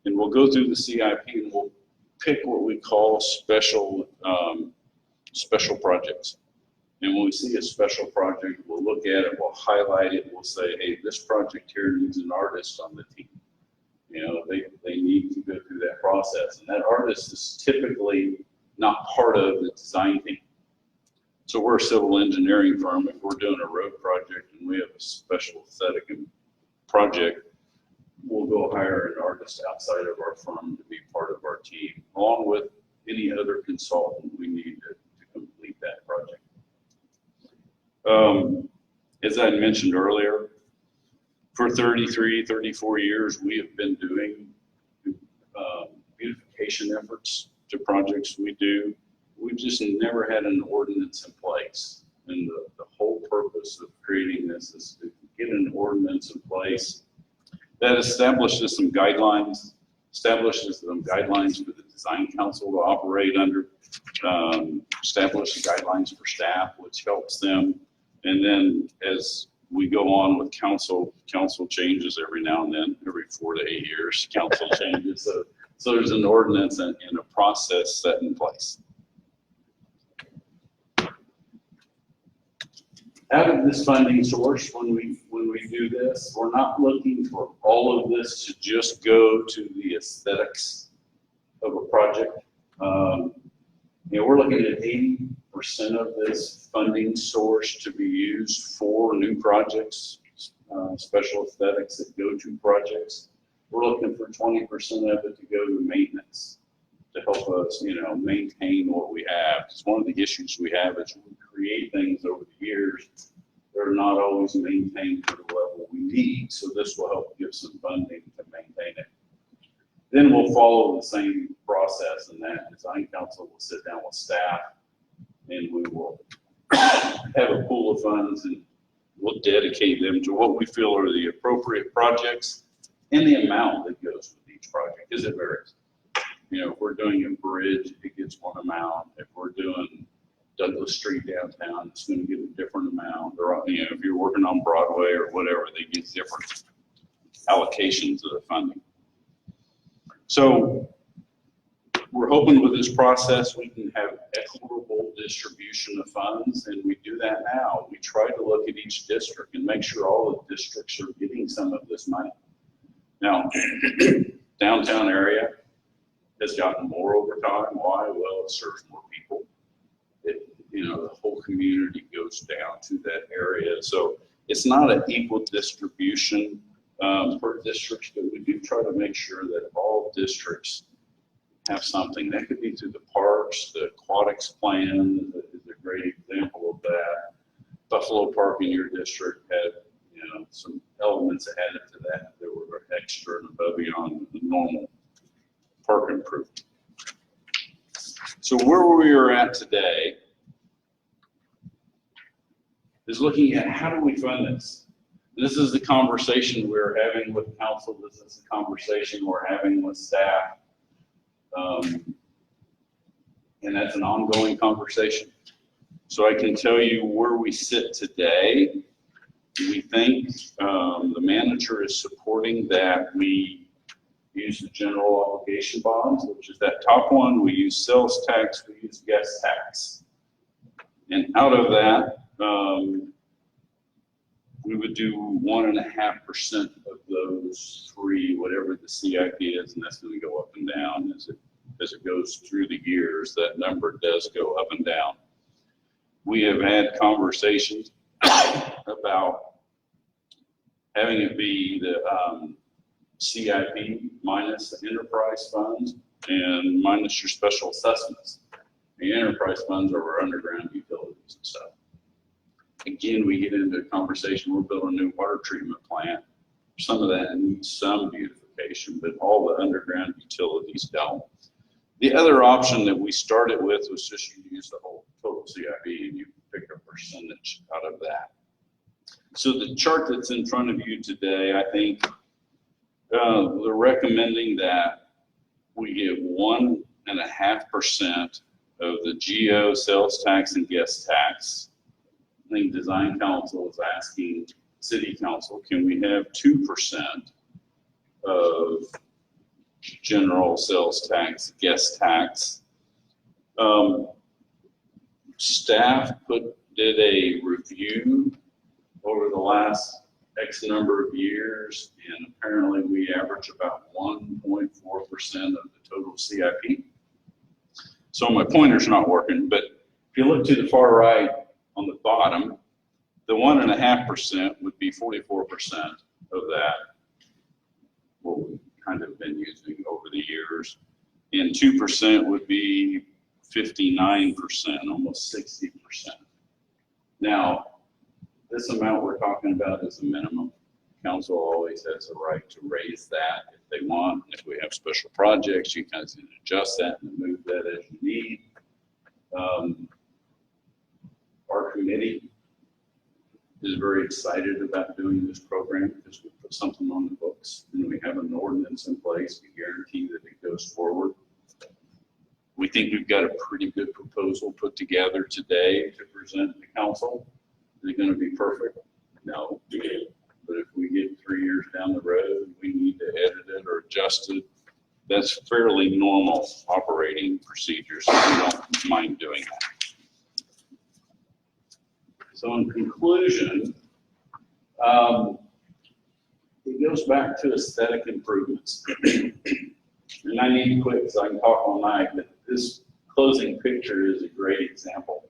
M: And we'll go through the CIP and we'll pick what we call special projects. And when we see a special project, we'll look at it, we'll highlight it, we'll say, hey, this project here needs an artist on the team. You know, they need to go through that process. And that artist is typically not part of the design team. So we're a civil engineering firm. If we're doing a road project and we have a special aesthetic project, we'll go hire an artist outside of our firm to be part of our team, along with any other consultant we need to complete that project. As I mentioned earlier, for 33, 34 years, we have been doing beautification efforts to projects we do. We've just never had an ordinance in place. And the whole purpose of creating this is to get an ordinance in place that establishes some guidelines for the Design Council to operate under, establishes guidelines for staff, which helps them. And then as we go on with council changes every now and then, every 4 to 8 years, council changes. So there's an ordinance and a process set in place. Out of this funding source, when we do this, we're not looking for all of this to just go to the aesthetics of a project. We're looking at 80% of this funding source to be used for new projects, special aesthetics that go to projects. We're looking for 20% of it to go to maintenance, to help us, maintain what we have. Because one of the issues we have is we create things over the years, they're not always maintained to the level we need. So this will help give some funding to maintain it. Then we'll follow the same process, and that design council will sit down with staff, and we will have a pool of funds, and we'll dedicate them to what we feel are the appropriate projects and the amount that goes with each project, because it varies. If we're doing a bridge, it gets one amount. If we're doing Douglas Street downtown, it's going to get a different amount. Or, if you're working on Broadway or whatever, they get different allocations of the funding. So we're hoping with this process, we can have equitable distribution of funds, and we do that now. We try to look at each district and make sure all the districts are getting some of this money. Now, downtown area has gotten more over time. Why? Well, it serves more people. The whole community goes down to that area. So it's not an equal distribution per district, but we do try to make sure that all districts have something. That could be through the parks. The aquatics plan is a great example of that. Buffalo Park in your district had, some elements added to that were extra and above beyond the normal park improvement. So where we are at today is looking at how do we fund this. This is the conversation we're having with council. This is the conversation we're having with staff. And that's an ongoing conversation. So I can tell you where we sit today. We think the manager is supporting that we use the general obligation bonds, which is that top one. We use sales tax, we use guest tax. And out of that, we would do 1.5% of those three, whatever the CIP is, and that's going to go up and down as it goes through the years. That number does go up and down. We have had conversations about having it be the CIP minus the enterprise funds and minus your special assessments. The enterprise funds are our underground utilities and stuff. Again, we get into a conversation, we're building a new water treatment plant. Some of that needs some beautification, but all the underground utilities don't. The other option that we started with was just you use the whole total CIP and you pick a percentage out of that. So the chart that's in front of you today, I think they're recommending that we get 1.5% of the GO, sales tax, and guest tax. I think design council is asking city council, can we have 2% of general sales tax, guest tax? Staff did a review over the last X number of years, and apparently we average about 1.4% of the total CIP. So my pointer's not working, but if you look to the far right on the bottom, the 1.5% would be 44% of that, what we've kind of been using over the years. And 2% would be 59%, almost 60%. Now, this amount we're talking about is a minimum. Council always has the right to raise that if they want. If we have special projects, you guys can adjust that and move that as you need. Our committee is very excited about doing this program because we put something on the books and we have an ordinance in place to guarantee that it goes forward. We think we've got a pretty good proposal put together today to present to council. Is it going to be perfect? No. But if we get 3 years down the road, we need to edit it or adjust it. That's fairly normal operating procedures. So we don't mind doing that. So in conclusion, it goes back to aesthetic improvements. And I need to quit so I can talk all night, but this closing picture is a great example.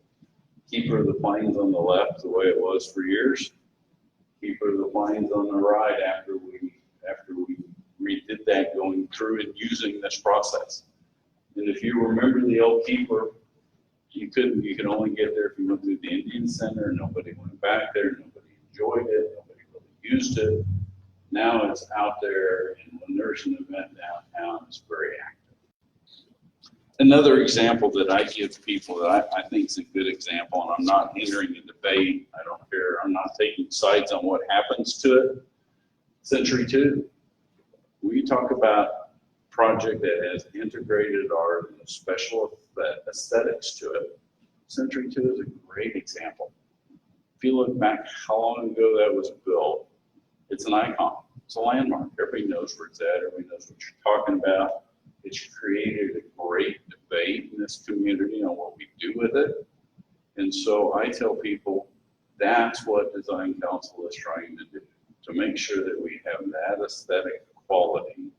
M: Keeper of the Plains on the left, the way it was for years. keeper of the plains on the right after we redid that, going through and using this process. And if you remember the old keeper, you could only get there if you went through the Indian Center. Nobody went back there. Nobody enjoyed it. Nobody really used it. Now it's out there, and when there's an event downtown, it's very active. Another example that I give people that I think is a good example, and I'm not entering a debate, I don't care, I'm not taking sides on what happens to it. Century 2. We talk about a project that has integrated art and special aesthetics to it. Century 2 is a great example. If you look back how long ago that was built, it's an icon. It's a landmark. Everybody knows where it's at. Everybody knows what you're talking about. It's created a great debate in this community on what we do with it. And so I tell people that's what Design Council is trying to do, to make sure that we have that aesthetic quality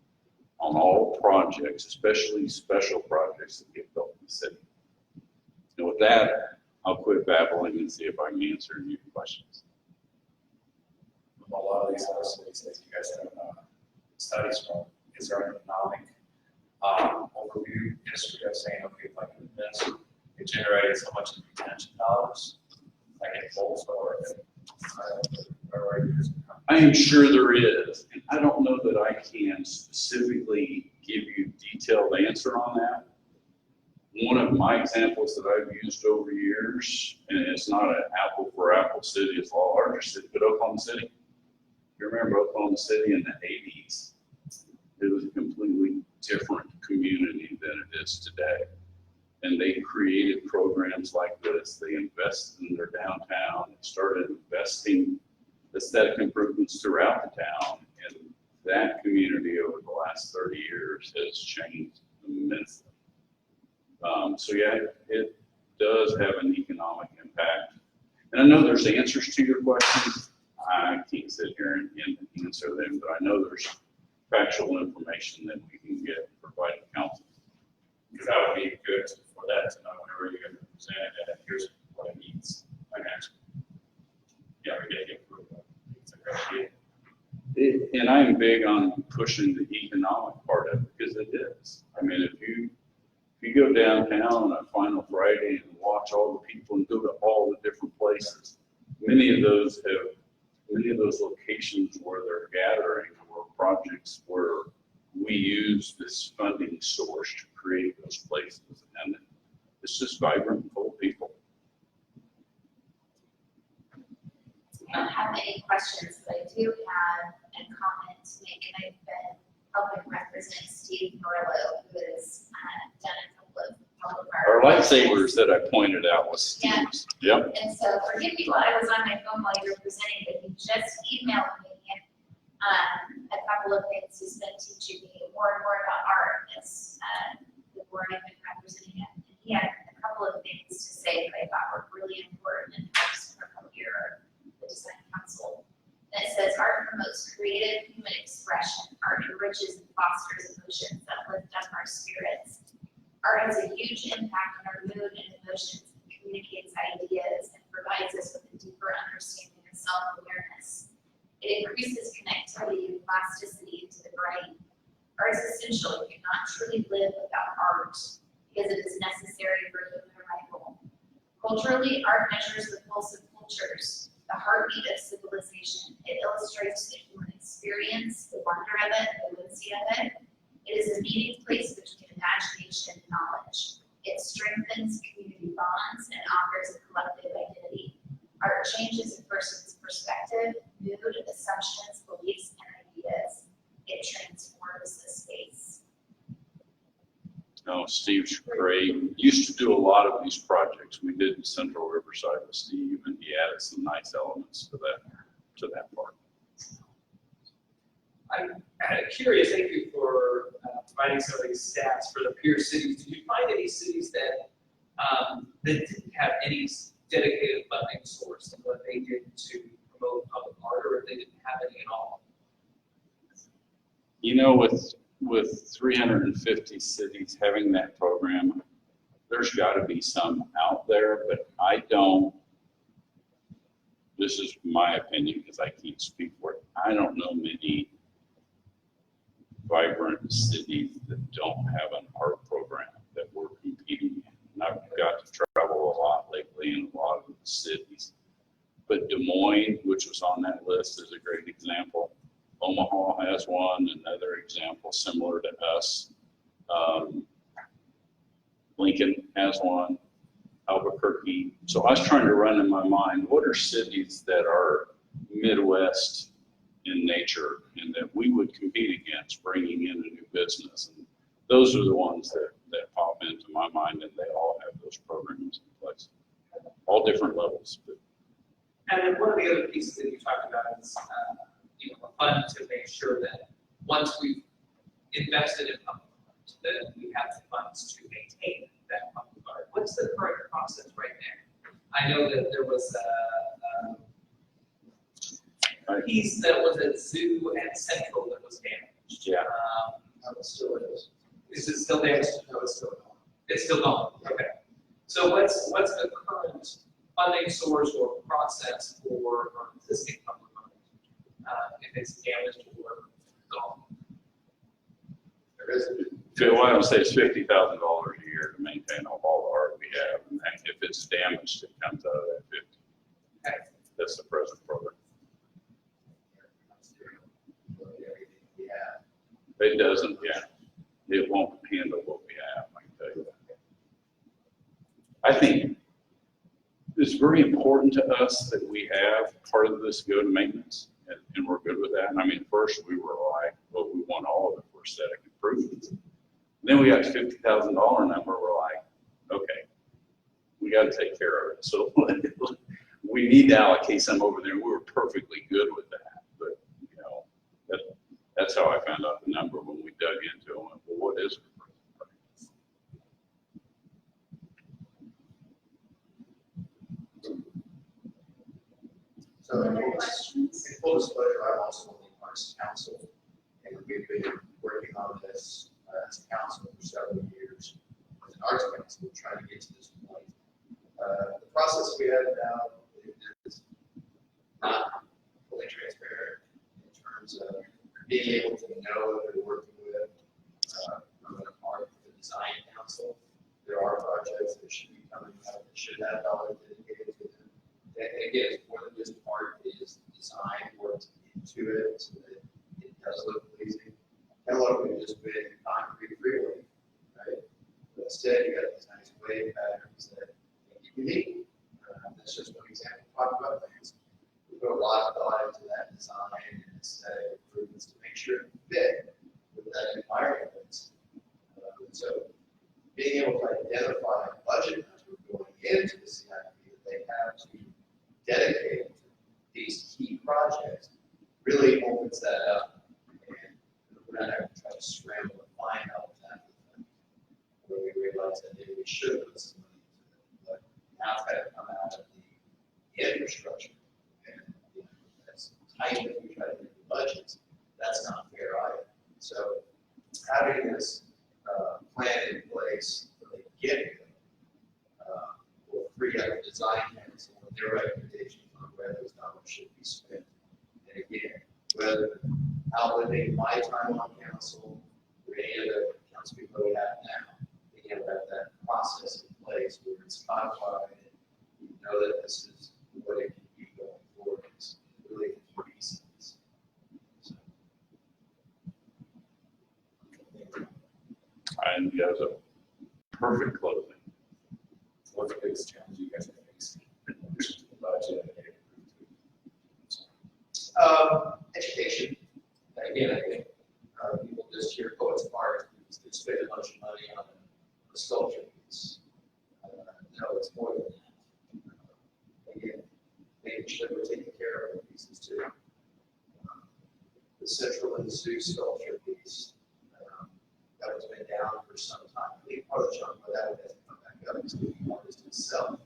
M: on all projects, especially special projects that get built in the city. And with that, I'll quit babbling and see if I can answer your questions.
N: A lot of these other cities that you guys have studies from, is there an economic overview history of saying, okay, if I do this, it generated so much in retention dollars, like it bolts or
M: I am sure there is, and I don't know that I can specifically give you a detailed answer on that. One of my examples that I've used over years, and it's not an apple for apple city, it's a lot larger city, but Oklahoma City. You remember Oklahoma City in the 80s? It was a completely different community than it is today. And they created programs like this. They invested in their downtown. They started investing aesthetic improvements throughout the town. And that community over the last 30 years has changed immensely. So yeah, it does have an economic impact. And I know there's answers to your questions. I can't sit here and answer them, but I know there's factual information that we can get and provide to council.
N: Because that would be good for that to know whenever you're going to present it, here's what it needs. Financially. Yeah, we're getting approval. It's a great idea.
M: And I'm big on pushing the economic part of it because it is. I mean, if you go downtown on a final Friday and watch all the people and go to all the different places, many of those locations where they're gathering were projects where we use this funding source to create those places, and it's just vibrant and full of people.
B: I don't have any questions, but I do have a comment to make, and I've been helping represent Steve Morello, who has done a couple of
M: Our lightsabers that I pointed out was Steve's.
B: Yeah.
M: Yep.
B: And so forgive me while I was on my phone while you were presenting, but he just emailed me a couple of things. He's been teaching me more and more about art as the board I've been representing it. And he had a couple of things to say that I thought were really important and helps from here, the Design Council. And it says, art promotes creative human expression. Art enriches and fosters emotions that lift up our spirits. Art has a huge impact on our mood and emotions, and communicates ideas, and provides us with a deeper understanding of self-awareness. It increases connectivity and plasticity to the brain. Art is essential. You cannot truly live without art because it is necessary for human arrival. Culturally, art measures the pulse of cultures, the heartbeat of civilization. It illustrates the human experience, the wonder of it, the whimsy of it. It is a meeting place between imagination and knowledge. It strengthens community bonds and offers a collective identity. Art changes a person's perspective, mood, assumptions, beliefs, and ideas. It transforms the space.
M: No, Steve's great. Used to do a lot of these projects. We did in Central Riverside with Steve, and he added some nice elements to that part.
C: I'm curious, thank you for providing some of these stats for the peer cities. Did you find any cities that didn't have any dedicated funding source and what they did to promote public art, or if they didn't have any at all?
M: You know, with 350 cities having that program, there's got to be some out there, but this is my opinion because I can't speak for it. I don't know many vibrant cities that don't have an art program that we're competing in. And I've got to travel a lot lately in a lot of the cities. But Des Moines, which was on that list, is a great example. Omaha has one, another example similar to us. Lincoln has one, Albuquerque. So I was trying to run in my mind, what are cities that are Midwest in nature and that we would compete against bringing in a new business? And those are the ones that pop into my mind, and they all have those programs in place, all different levels. But.
C: And then one of the other pieces that you talked about is, a fund to make sure that once we've invested in public art, that we have the funds to maintain that public art. What's the current process right now? I know that there was a piece that was at Zoo and Central that was damaged.
M: Yeah.
A: It still is.
C: Is it still damaged? No, it's still gone. It's still gone, okay. So what's the current funding source or process for our existing public art, if it's damaged or gone?
A: There is.
M: Phil, I don't say it's $50,000 a year to maintain all the art we have, and if it's damaged, it comes out of that 50.
C: Okay.
M: That's the present program. It doesn't, yeah. It won't handle what we have, I can tell you that. I think it's very important to us that we have part of this go to maintenance, and we're good with that. And I mean, first we were like, well, we want all of it for aesthetic improvements. Then we got $50,000 number, we're like, okay, we got to take care of it. So we need to allocate some over there. We were perfectly good with that, but that's how I found out the number when we dug into it. Well, what is it?
A: So in full disclosure, I'm also on the Arts Council, and we've been working on this as a council for several years. As an Arts Council, we're trying to get to this point. The process we have now is not fully transparent in terms of being able to know that we're working with from an art design council. There are projects that should be coming out that should have dollars dedicated to them. And again, it's more than just art, it is design work into it so that it does look pleasing. And look, we've just been concrete freeway, right? But instead, you got these nice wave patterns that make it unique. That's just one example. Talk about things. We put a lot of thought into that design and aesthetic improvements to make sure it fit with that environment. So being able to identify a budget as we're going into the CIP that they have to dedicate to these key projects really opens that up. And we're not having to try to scramble and find out that where we realize that maybe we should put some money into it. But now it's got to come out of the infrastructure. And that's tight if we try to do the budgets. That's not fair either. So having this plan in place from the get-go will free up the design council and their recommendations on where those dollars should be spent. And again, whether outliving my time on council or any other council people we have now, we have that process in place where it's codified and we know that this is what it can be going forward. It's really the key piece of this. So.
M: And you guys have perfect closing.
N: What's the biggest challenge you guys are facing in addition to the budget?
A: Education. Again, I think people just hear Poets Park, they spend a bunch of money on a sculpture piece. No, it's more than that. Again, making sure we're taking care of the pieces too. The Central and the Zoo sculpture piece, that has been down for some time. I think part of the chunk of that has come back up is the artist himself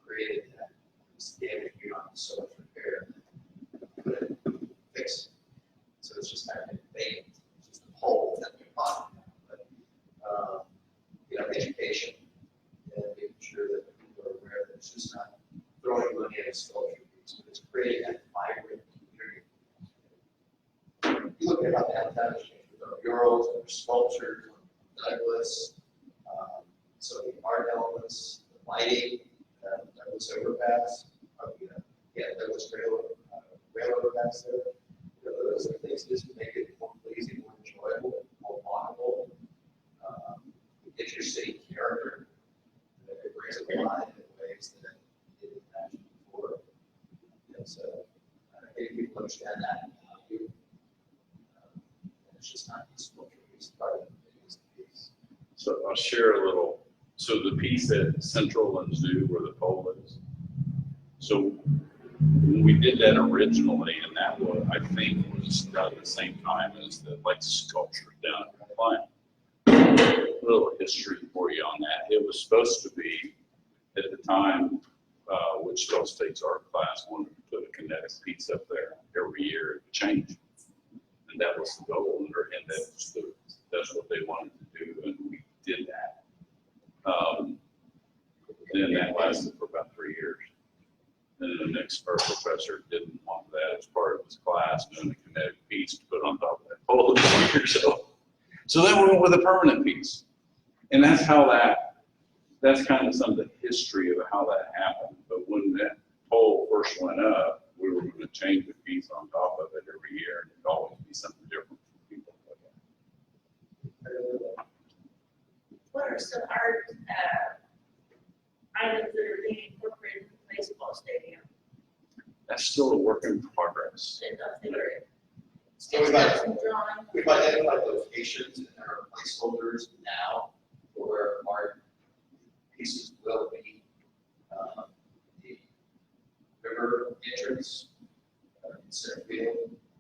A: created that. It's damage beyond the source repair. Put it, fix it. So it's just kind of vacant. It's just a hole that we're talking about. But education and making sure that people are aware that it's just not throwing money at a sculpture piece. looking at how downtown has changed with our murals, our sculptures, Douglas, so the art elements, the lighting, Douglas overpass, Douglas rail overpass there. Those are things that just make it more pleasing, more enjoyable, more walkable. It gives your city character. It brings it alive in ways that it didn't imagine before. And so I think people understand that value. It's just not useful for these part of the piece.
M: So I'll share a little. So the piece at Central and Zoo where the pole is. So when we did that originally, and that was, I think, was done at the same time as the sculpture down at Compliant. A little history for you on that. It was supposed to be, at the time, Wichita State's art class wanted to put a kinetic piece up there every year. It would change. And that was the goal, and that's what they wanted to do, and we did that. Then that lasted for about 3 years. Then the next art professor didn't want that as part of his class, doing a kinetic piece to put on top of that pole this year. So then we went with a permanent piece. And that's kind of some of the history of how that happened. But when that pole first went up, we were going to change the piece on top of it every year, and it'd always be something different for people.
I: What are some art items that are being incorporated in the baseball stadium?
M: That's still a work in progress.
A: So we've identified locations and there are placeholders now for where art pieces will be. The river entrance in Center Field,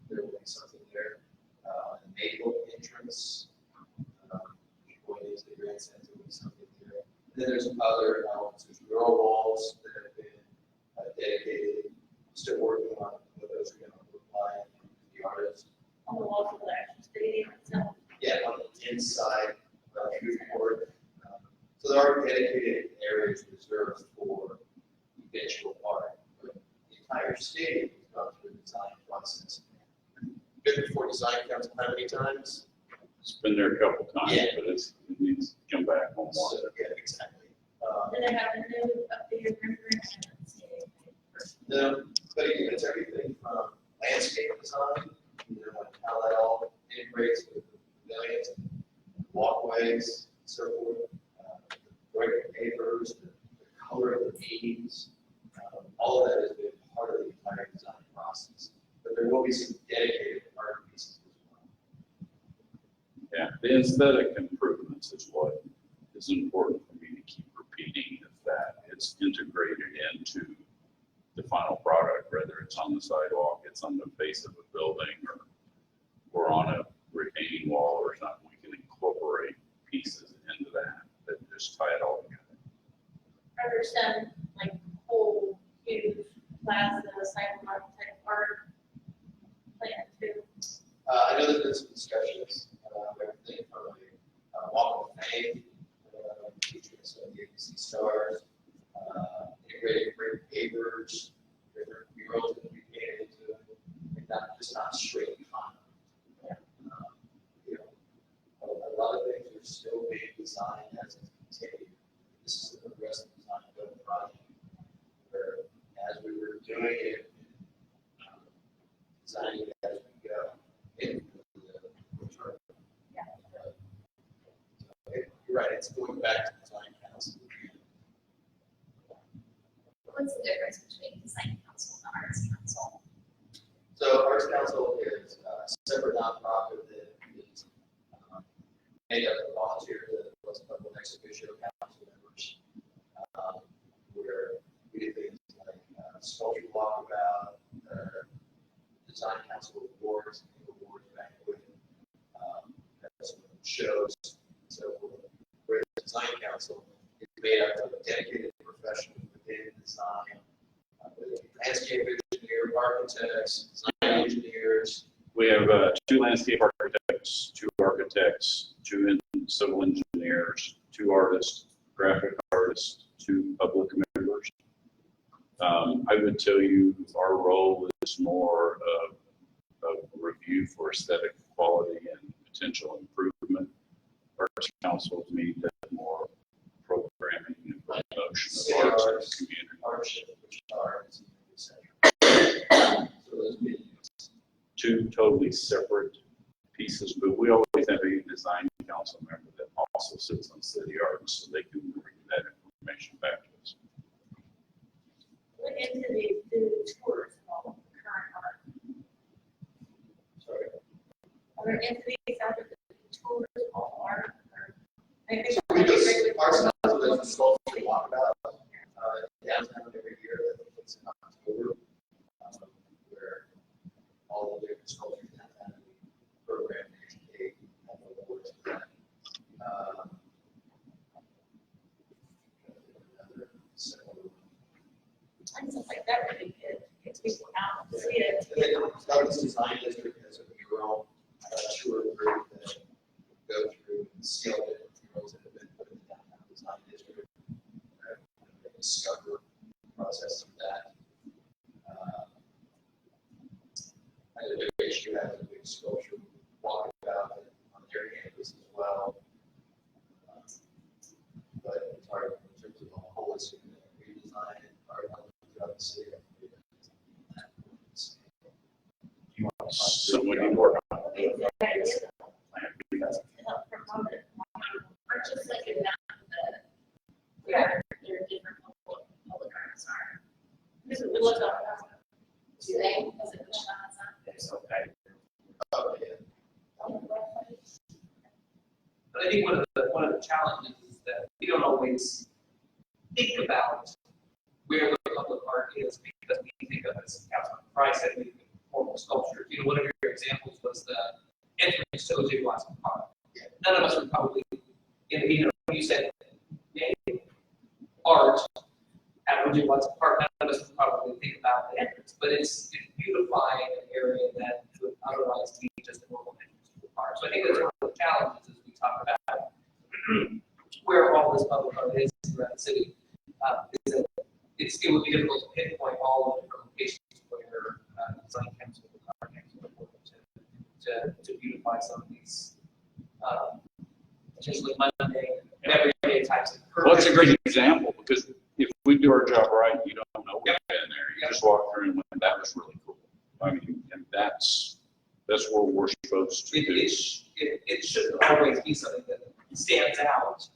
A: there will be something there. The Maple entrance, going into the Grand Center, there will be something there. And then there's other elements, there's mural walls that have been dedicated. Still working on what those are going to look like, the artists.
I: On the walls of the actual stadium itself?
A: Yeah, on the inside of the food court. So there are dedicated areas reserved for eventual art. But the entire stadium has gone through the design process. Been before design council how many times?
M: It's been there a couple times,
A: Yeah.
M: but it needs to come back one more.
A: So, yeah, exactly.
I: And they have a new updated rendering and stadium.
A: No, but again, it's everything from landscape design, like how that all integrates with the pavilions, walkways, and so forth. The bright papers, the color of the beams, all of that has been part of the entire design process. But there will be some dedicated art pieces as well.
M: Yeah, the aesthetic improvements is what is important for me to keep repeating, is that it's integrated into the final product, whether it's on the sidewalk, it's on the face of a building, or on a retaining wall or something. We can incorporate pieces into that just tie it all together.
I: Are there some whole huge plaza sidewalk type art plan too?
A: I know there's been some discussions around everything from a walk of fame, featuring some of the ABC stars, integrated great papers, different murals that we painted into it, and not straight content. A lot of things are still being designed as a continuum. This is the progressive design build project, where as we were doing it, designing it as we go, it return. You're right, it's going back to design council.
B: What's the difference between design council and the arts council?
A: So Arts Council is a separate nonprofit that is made up of volunteers as well as a couple of ex officio council members, where we do things like sculpture walkabout, design council awards, banquet, shows. So where the design council is made up of dedicated professionals within design, landscape engineer, architects, design engineers.
M: We have 2 landscape architects, 2 architects, 2 civil engineers, 2 artists, graphic artists, 2 public members. I would tell you our role is more of a review for aesthetic potential improvement. Arts councils need to have more programming and promotion of arts in the community.
A: Hardship, which arts, etc. So those videos.
M: Two totally separate pieces, but we always have a design council member that also sits on city arts, so they can bring that information back to us.
I: What entity do tours all current art?
A: Sorry.
I: Are there entities out there that do tours all art? I think
A: We just, Arts Council does the sculpture walkabout, downtown every year, I think it's in October, where all the different sculptures downtown, we program, educate, have awards for that.
I: Something like that really good. Gets people out to see it.
A: And then Douglas Design District has a mural tour group that go through and see all the different murals that have been put in the downtown design district. Discover the process of that. I know WSU has a big sculpture walkabout on their campus as well. But it's hard in terms of a holistic redesign and art throughout the city.
M: So we need more.
I: Help promote it. Or just like a map that where there are different public arts are. This is what's up. Do they? Is it what's up?
N: It's okay.
A: Oh, yeah.
C: But I think one of the challenges is that we don't always think about where the public art is because we think of it as Councilman Price said, we think of formal sculptures. You know, one of your examples was the entrance to O.J. Watson Park. None of us would probably, you know, you said name art at O.J. Watson Park, none of us would probably think about the entrance, but it's beautifying an area that would otherwise be just a normal entrance to the park. So I think that's one of the challenges as we talk about where all this public art is throughout the city. Is that it would be difficult to pinpoint all of the different locations where design council, art council, to beautify some of these potentially mundane and everyday types of.
M: Well, it's a great example because if we do our job right, you don't know we've been there. You just walk through and went, that was really cool. I mean, and that's what we're supposed to do.
C: It shouldn't always be something that stands out,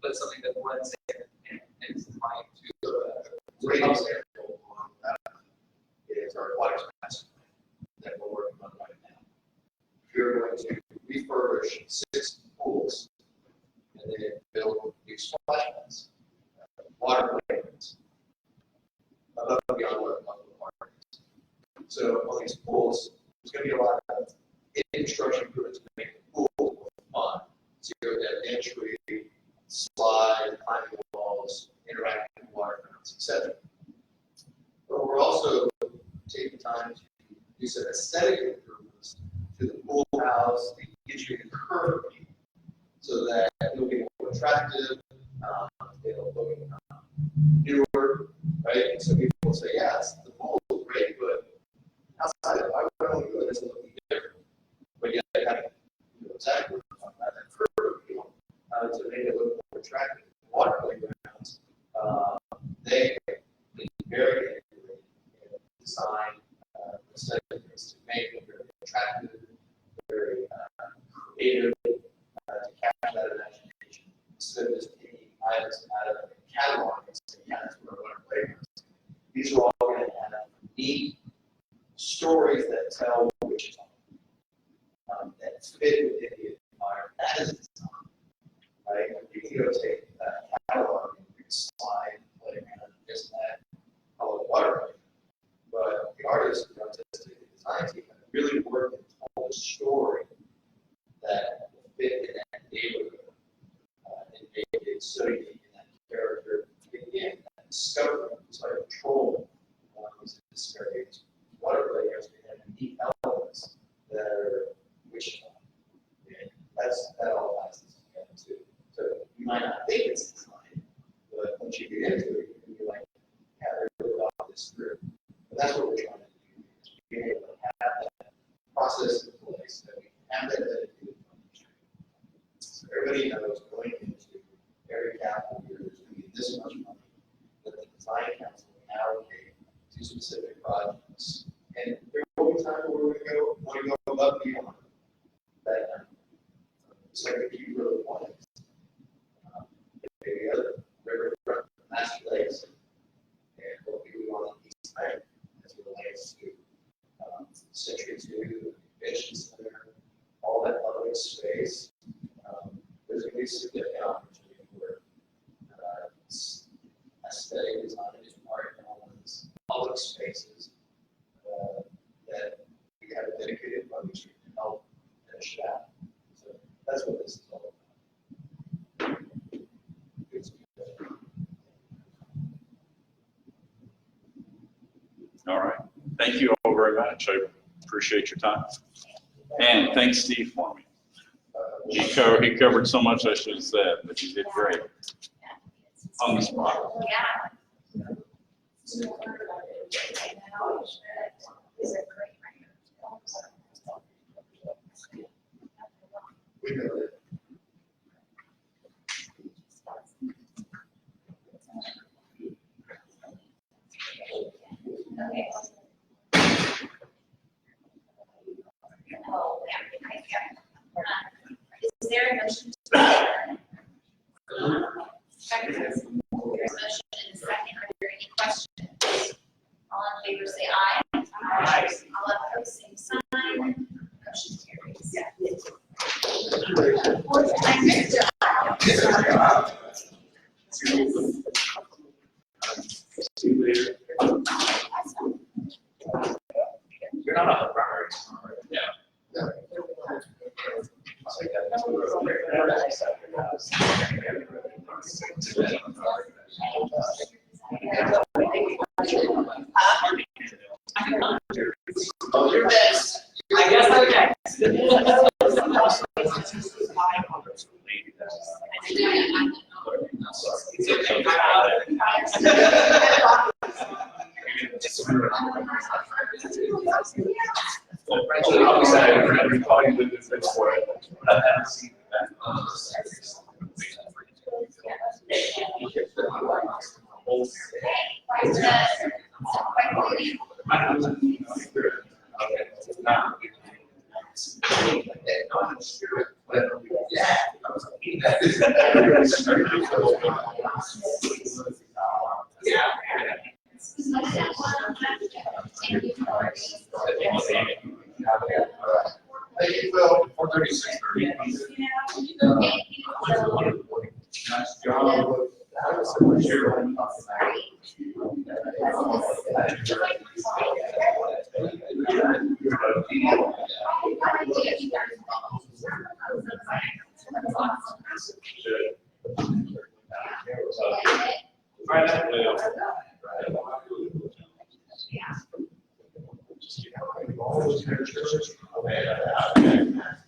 C: but something that blends in and is like to.
A: Great example on that is our water master plan that we're working on right now. We're going to refurbish 6 pools and then build new splash pads, water playgrounds, above and beyond what a public park is. So on these pools, there's going to be a lot of infrastructure improvements to make the pool more fun. Zero depth entry, slide, climbing walls, interactive water fountains, etc. But we're also taking time to do some aesthetic improvements to the pool house, the entry and curve, so that it'll be more attractive, it'll look newer, right? So people will say, yes, the pool is great, but outside of it, I would only do it as looking different. But yet, I kind of exactly what that curve to make it look more attractive. Water playgrounds, they very integrated in design aesthetics to make them very attractive, very creative, to capture that imagination. Instead of just taking items out of a catalog and saying, yeah, that's what I want to play with. These are all going to have neat stories that tell which that fit within the environment. That is design, right? You can go take a catalog and you can slide, play around, this and that, call it water. But the artists, the artistic design team, have really worked and told a story that will fit in that neighborhood and make it so unique in that character. Again, that discovery, it's like control is in this area. Water players can have unique elements that are wish and that all has this together too. So you might not think it's design, but once you get into it, you can be like, yeah, they really thought this through. But that's what we're trying to do, is be able to have that process in place, that we have that dedicated everybody knows going into every capital year, there's going to be this much money that the design council can allocate to specific projects. And there will be times where we want to go above and beyond that number. It's like the key road one. Maybe other riverfront master lakes. And what we want on the east side as it relates to Century 2, Convention Center, all that public space. There's going to be significant opportunity where aesthetic design is part of all these public spaces that we have a dedicated budget to help finish that. So that's what this is all about.
M: All right. Thank you all very much. I appreciate your time. And thanks, Steve, for me. He covered so much I should have said, but he did great. On the spot.
B: Yeah.
A: We know that.
B: Okay. Oh, yeah. Is there a motion to adjourn? Second. There's a motion and a second. Are there any questions? All in favor say aye. Aye. All opposed, same sign. Motion carries.
N: You're not on the primary.
M: Yeah.
C: Oh, you're next. I guess I'm next.
N: I'll be sad if we call you the defense for it. But I haven't seen that.
A: Thank you, Phil.
N: 436.
A: Nice job. That was a sure.
B: Yeah.